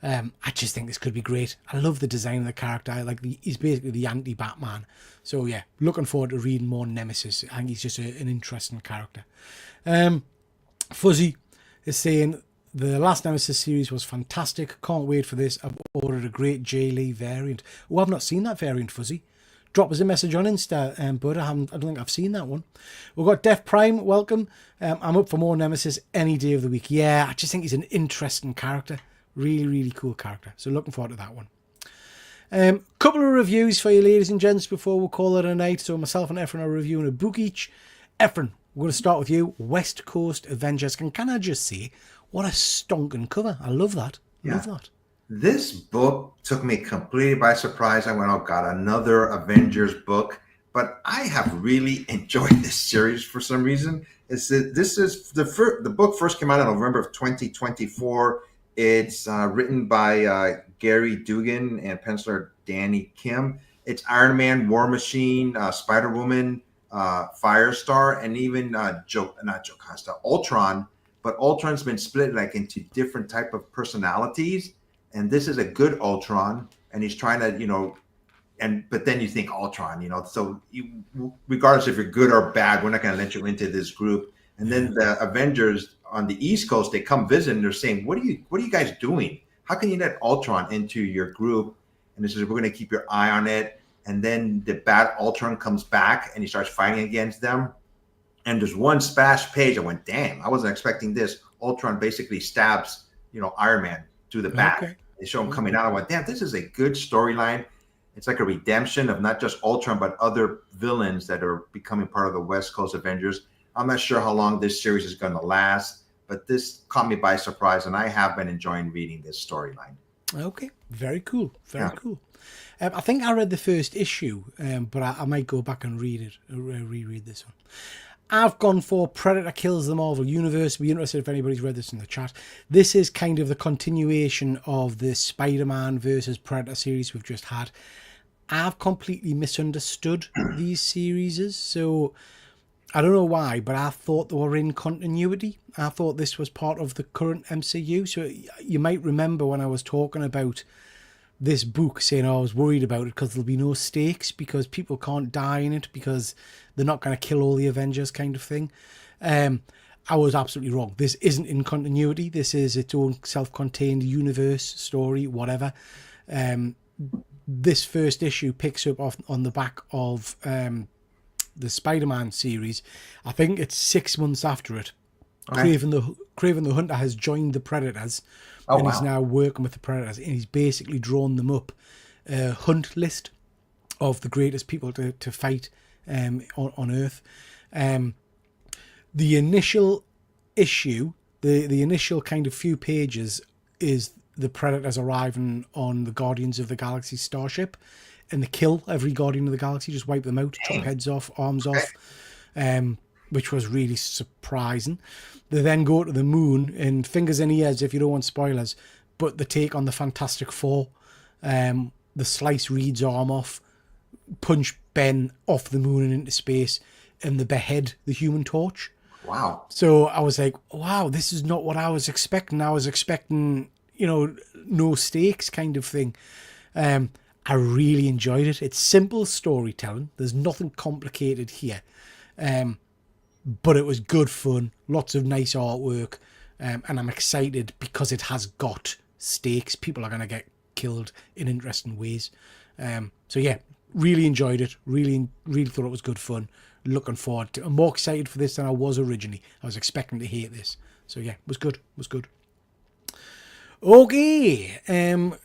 I just think this could be great. I love the design of the character. He's basically the anti-Batman. So yeah, looking forward to reading more Nemesis. I think he's just an interesting character. Fuzzy is saying the last Nemesis series was fantastic. Can't wait for this. I've ordered a great J. Lee variant. Oh, I've not seen that variant, Fuzzy. Drop us a message on Insta, bud. I don't think I've seen that one. We've got Def Prime. Welcome. I'm up for more Nemesis any day of the week. Yeah, I just think he's an interesting character. Really, really cool character. So looking forward to that one. Couple of reviews for you, ladies and gents, before we call it a night. So myself and Efren are reviewing a book each. Efren, we're going to start with you. West Coast Avengers. Can I just say, what a stonking cover. I love that. Love that. This book took me completely by surprise. I went, oh God, another Avengers book. But I have really enjoyed this series for some reason. This is the book first came out in November of 2024. It's written by Gary Dugan and penciler Danny Kim. It's Iron Man, War Machine, Spider-Woman, Firestar, and even Ultron. But Ultron's been split like into different type of personalities. And this is a good Ultron, and he's trying to, but then you think Ultron, so regardless if you're good or bad, we're not going to let you into this group. And then the Avengers on the East Coast, they come visit and they're saying, what are you guys doing? How can you let Ultron into your group? And this is, we're going to keep your eye on it. And then the bad Ultron comes back and he starts fighting against them. And there's one splash page. I went, damn, I wasn't expecting this. Ultron basically stabs, Iron Man through the back. Okay. They show him coming out. I went, damn, this is a good storyline. It's like a redemption of not just Ultron, but other villains that are becoming part of the West Coast Avengers. I'm not sure how long this series is going to last, but this caught me by surprise, and I have been enjoying reading this storyline. Okay, very cool. Very cool. I think I read the first issue, but I might go back and reread this one. I've gone for Predator Kills the Marvel Universe. Be interested if anybody's read this in the chat. This is kind of the continuation of the Spider-Man versus Predator series we've just had. I've completely misunderstood these series, so I don't know why, but I thought they were in continuity. I thought this was part of the current MCU. So you might remember when I was talking about this book saying, I was worried about it because there'll be no stakes because people can't die in it because they're not going to kill all the Avengers kind of thing. I was absolutely wrong. This isn't in continuity. This is its own self-contained universe story, whatever. This first issue picks up on the back of the Spider-Man series. I think it's 6 months after it. Okay. Kraven the Hunter has joined the Predators. And he's now working with the Predators, and he's basically drawn them up a hunt list of the greatest people to fight on Earth. The initial issue, the initial kind of few pages is the Predators arriving on the Guardians of the Galaxy starship, and they kill every Guardian of the Galaxy, just wipe them out, chop heads off, arms off, which was really surprising. They then go to the moon, and fingers in ears if you don't want spoilers, but they take on the Fantastic Four. The slice Reed's arm off, punch Ben off the moon and into space, and they behead the Human Torch. Wow. So I was like, wow, this is not what I was expecting. I was expecting, no stakes kind of thing. I really enjoyed it. It's simple storytelling. There's nothing complicated here. but it was good fun. Lots of nice artwork, and I'm excited because it has got stakes. People are going to get killed in interesting ways. So yeah, really enjoyed it. Really thought it was good fun. Looking forward to. I'm more excited for this than I was originally. I was expecting to hate this. So yeah, was good. Okay,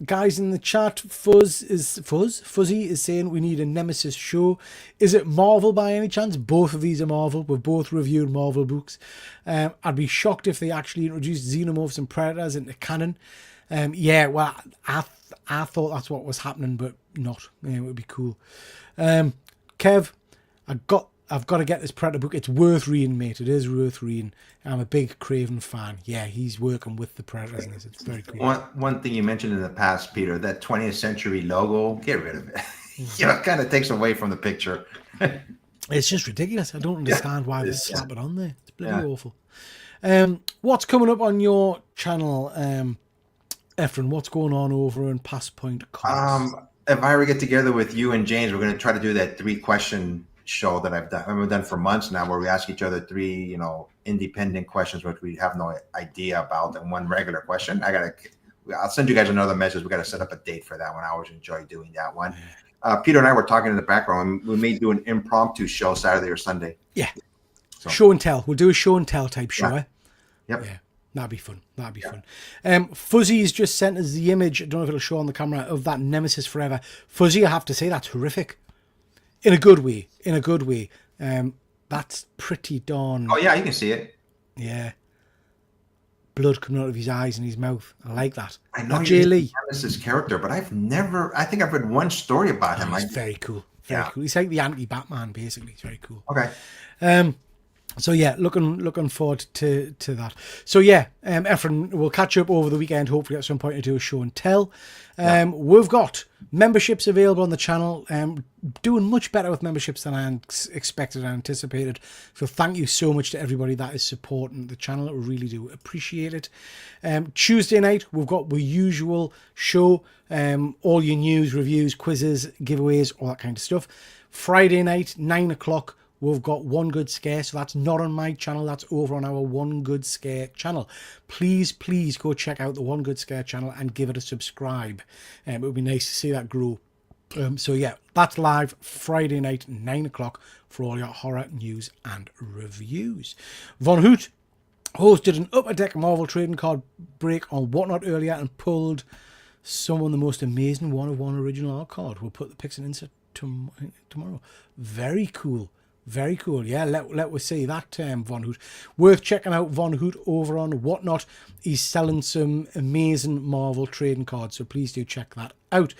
guys in the chat, Fuzzy is saying we need a Nemesis show. Is it Marvel by any chance? Both of these are Marvel. We've both reviewed Marvel books. I'd be shocked if they actually introduced Xenomorphs and Predators into canon. Yeah, well, I thought that's what was happening, but not. Yeah, it would be cool. Kev, I've got to get this Predator book. It's worth reading, mate. It is worth reading. I'm a big Craven fan. Yeah, he's working with the Predators in this. It's very cool. One thing you mentioned in the past, Peter, that 20th century logo, get rid of it. It kind of takes away from the picture. It's just ridiculous. I don't understand why they slap it on there. It's bloody awful. What's coming up on your channel, Efren? What's going on over in Passpoint Comics? If I ever get together with you and James, we're going to try to do that 3-question show that I've done for months now, where we ask each other 3, independent questions which we have no idea about, and 1 regular question. I'll send you guys another message. We got to set up a date for that one. I always enjoy doing that one. Peter and I were talking in the background. We may do an impromptu show Saturday or Sunday. Yeah. So. Show and tell. We'll do a show and tell type show. Yeah. Yep. Yeah. That'd be fun. Fuzzy's just sent us the image. I don't know if it'll show on the camera of that Nemesis Forever. Fuzzy, I have to say that's horrific. In a good way. That's pretty darn. Oh yeah, you can see it. Yeah. Blood coming out of his eyes and his mouth. I like that. I know Jay Lee. Nemesis character, but I think I've read one story about him. He's very cool. Very cool. He's like the anti-Batman, basically. He's very cool. Okay. So yeah, looking forward to that. So yeah, Efren, we'll catch up over the weekend, hopefully at some point to do a show and tell. We've got memberships available on the channel. Doing much better with memberships than I expected and anticipated. So thank you so much to everybody that is supporting the channel. We really do appreciate it. Tuesday night, we've got the usual show. All your news, reviews, quizzes, giveaways, all that kind of stuff. Friday night, 9 o'clock. We've got One Good Scare, so that's not on my channel, that's over on our One Good Scare channel. Please go check out the One Good Scare channel and give it a subscribe. It would be nice to see that grow. So yeah, that's live Friday night, 9 o'clock for all your horror news and reviews. Von Hoot hosted an Upper Deck Marvel trading card break on Whatnot earlier and pulled some of the most amazing one-of-one original art card. We'll put the pics and insert tomorrow. Very cool. Very cool. Yeah, let us see that, Von Hoot. Worth checking out Von Hoot over on Whatnot. He's selling some amazing Marvel trading cards, so please do check that out.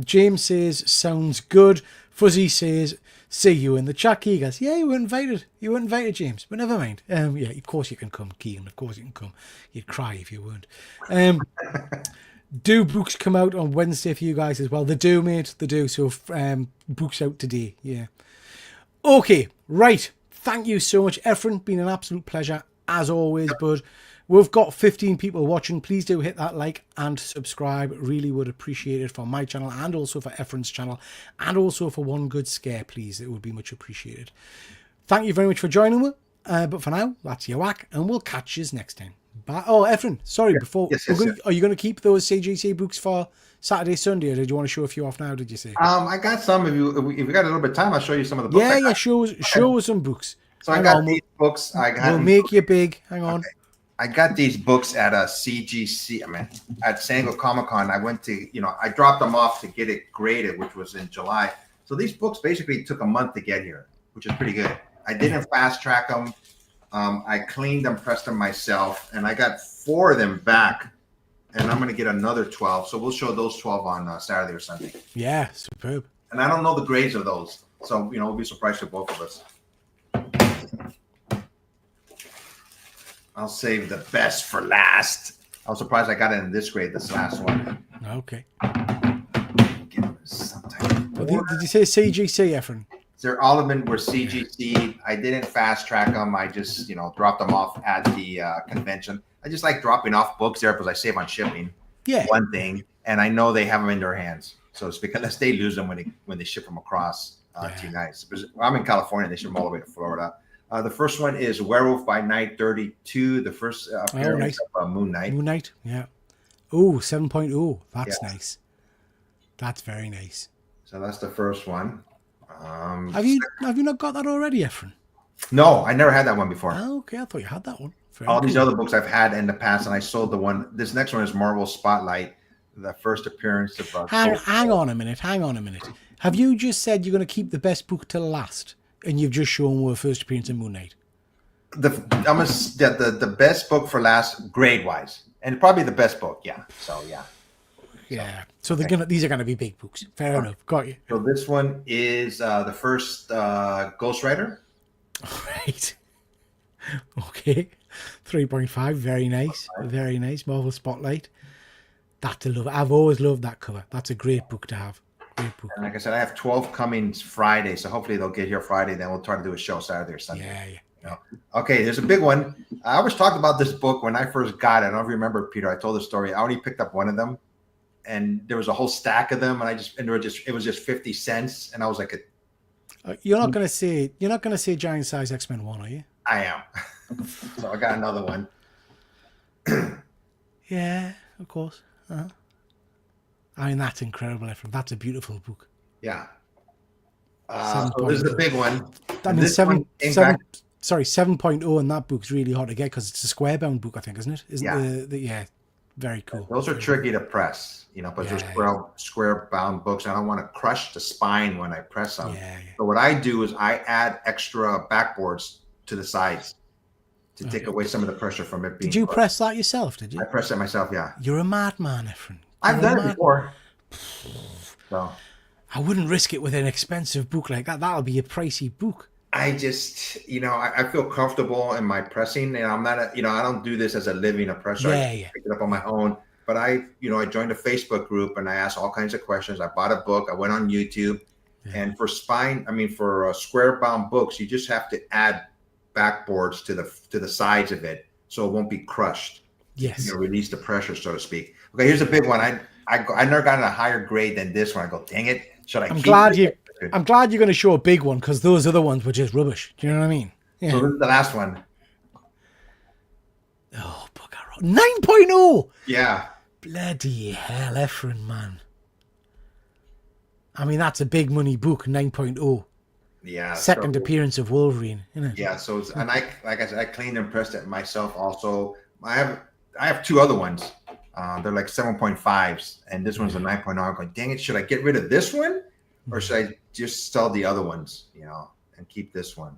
James says, sounds good. Fuzzy says, see you in the chat. He goes, yeah, you were invited. You were invited, James, but never mind. Yeah, of course you can come, Keegan. Of course you can come. You'd cry if you weren't. Do books come out on Wednesday for you guys as well? They do, mate. They do. So books out today. Yeah. Okay, right. Thank you so much, Efren. Been an absolute pleasure, as always, bud. We've got 15 people watching. Please do hit that like and subscribe. Really would appreciate it for my channel and also for Efren's channel and also for One Good Scare, please. It would be much appreciated. Thank you very much for joining me. But for now, that's your whack, and we'll catch you next time. Bye. Oh, Efren, sorry, are you going to keep those CGC books for Saturday, Sunday, or did you want to show a few off now, did you say? I got some. If you got a little bit of time, I'll show you some of the books. Yeah, show us some books. So I got these books. We'll make you big. Hang on. Okay. I got these books at a CGC, at San Diego Comic-Con. I went to, I dropped them off to get it graded, which was in July. So these books basically took a month to get here, which is pretty good. I didn't fast track them. I cleaned them, pressed them myself, and I got 4 of them back. And I'm going to get another 12. So we'll show those 12 on Saturday or Sunday. Yeah, superb. And I don't know the grades of those. So, we'll be surprised for both of us. I'll save the best for last. I was surprised I got it in this grade, this last one. Okay. Give them some type of did you say CGC, Efren? They're all of them were CGC. I didn't fast track them. I just, dropped them off at the convention. I just like dropping off books there because I save on shipping. Yeah. One thing, and I know they have them in their hands, so it's because they lose them when they ship them across to you guys. Because I'm in California, they ship them all the way to Florida. The first one is Werewolf by Night 32, the first appearance nice. of Moon Knight. Moon Knight, yeah. Oh, 7.0. That's Yeah. nice. That's very nice. So that's the first one. Have you not got that already, Efren? No, I never had that one before. Oh, okay, I thought you had that one. Very All these cool. other books I've had in the past, and I sold the one. This next one is Marvel Spotlight, the first appearance of. Hang on a minute. Have you just said you're going to keep the best book till last, and you've just shown our first appearance in Moon Knight? The best book for last, grade wise, and probably the best book. Yeah. So yeah. Yeah. So these are gonna be big books. Fair enough. Got you. So this one is the first Ghost Rider. Right. Okay. 3.5. Very nice. Very nice. Marvel Spotlight. That's a love. I've always loved that cover. That's a great book to have. Great book. And like I said, I have 12 coming Friday, so hopefully they'll get here Friday. Then we'll try to do a show Saturday or Sunday. Yeah. Okay, there's a big one. I always talked about this book when I first got it. I don't know if you remember, Peter. I told the story. I only picked up one of them, and there was a whole stack of them, and it was just 50 cents, and I was like, You're not gonna say Giant Size X-Men 1, are you? I am. So I got another one. Yeah, of course. I mean, that's incredible, Efren. That's a beautiful book. Yeah. So this is the big one. I mean, 7.0 in that book's really hard to get because it's a square bound book, I think, isn't it? Yeah, very cool. Those are tricky to press, but they're square bound books. I don't want to crush the spine when I press them. So what I do is I add extra backboards to the sides to take away some of the pressure from it being. Did you press that yourself? Did you? I pressed it myself. Yeah. You're a madman, Efren. I've done it before. So I wouldn't risk it with an expensive book like that. That'll be a pricey book. I just, I feel comfortable in my pressing, and I'm not, I don't do this as a living, a presser. I pick it up on my own. But I joined a Facebook group and I asked all kinds of questions. I bought a book. I went on YouTube, and for square bound books, you just have to add backboards to the sides of it so it won't be crushed. Yes. Release the pressure, so to speak. Okay, here's a big one. I never got a higher grade than this one. I go, dang it. Should I? I'm glad you're going to show a big one because those other ones were just rubbish. Do you know what I mean? Yeah. So this is the last one. Oh, bugger. 9.0. Yeah. Bloody hell, Efren, man. I mean, that's a big money book, 9.0. Yeah. Second appearance of Wolverine, isn't it? Yeah. So and like I said, I cleaned and pressed it myself. Also, I have two other ones. They're like 7.5s, and this one's a 9.0. I'm going, dang it, should I get rid of this one, or should I just sell the other ones, and keep this one,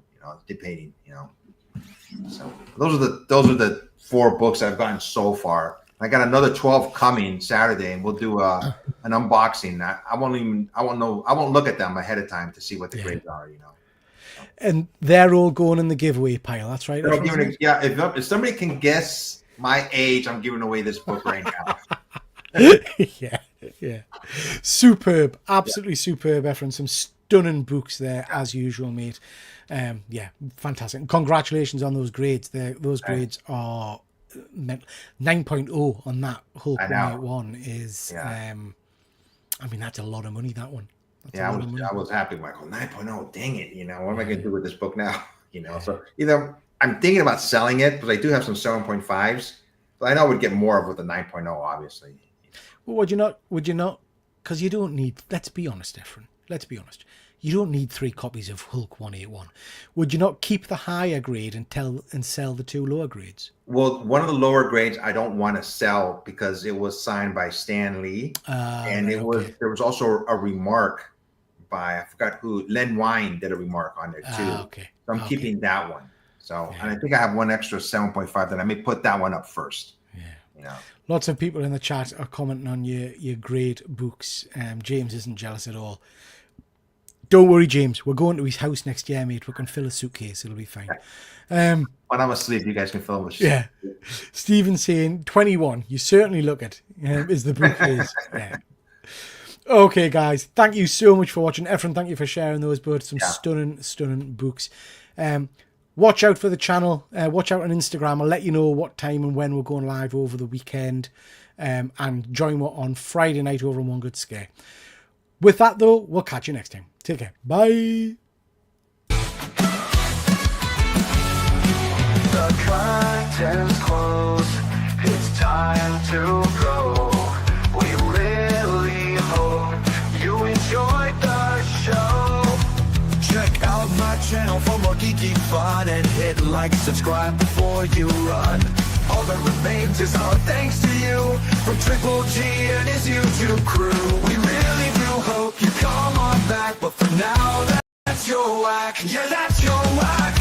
debating, So those are the 4 books I've gotten so far. I got another 12 coming Saturday, and we'll do an unboxing. I won't look at them ahead of time to see what the grades are, And they're all going in the giveaway pile. That's right. If somebody can guess my age, I'm giving away this book right now. Yeah. Superb. Absolutely superb, Efren. Some stunning books there, as usual, mate. Fantastic. Congratulations on those grades. Those grades are 9.0 on that Hulk 181 is, I mean, that's a lot of money, that one. I was happy when I go 9.0. Dang it. What am I going to do with this book now? So either I'm thinking about selling it, but I do have some 7.5s. So I know I would get more of with the 9.0, obviously. Well, would you not? Because you don't need, let's be honest, Efren. Let's be honest. You don't need 3 copies of Hulk 181. Would you not keep the higher grade and sell the 2 lower grades? Well, one of the lower grades I don't want to sell because it was signed by Stan Lee. And there was also a remark by, I forgot who, Len Wein did a remark on there too. So I'm keeping that one. So, and I think I have one extra 7.5 that I may put that one up first. Lots of people in the chat are commenting on your great books. James isn't jealous at all. Don't worry, James. We're going to his house next year, mate. We can fill a suitcase. It'll be fine. When I'm asleep, you guys can fill it. Yeah. Stephen's saying 21. You certainly look it. Is the book is. Yeah. Okay, guys. Thank you so much for watching. Efren, thank you for sharing those both. Some stunning books. Watch out for the channel. Watch out on Instagram. I'll let you know what time and when we're going live over the weekend. And join me on Friday night over on One Good Scare. With that, though, we'll catch you next time. Take care. Bye. curtains close, it's time to go. We really hope you enjoyed the show. Check out my channel for more geeky fun, and hit like, subscribe before you run. All that remains is our thanks to you, from Triple G and his YouTube crew. We really do hope you come on back, but for now, that's your whack. Yeah, that's your whack.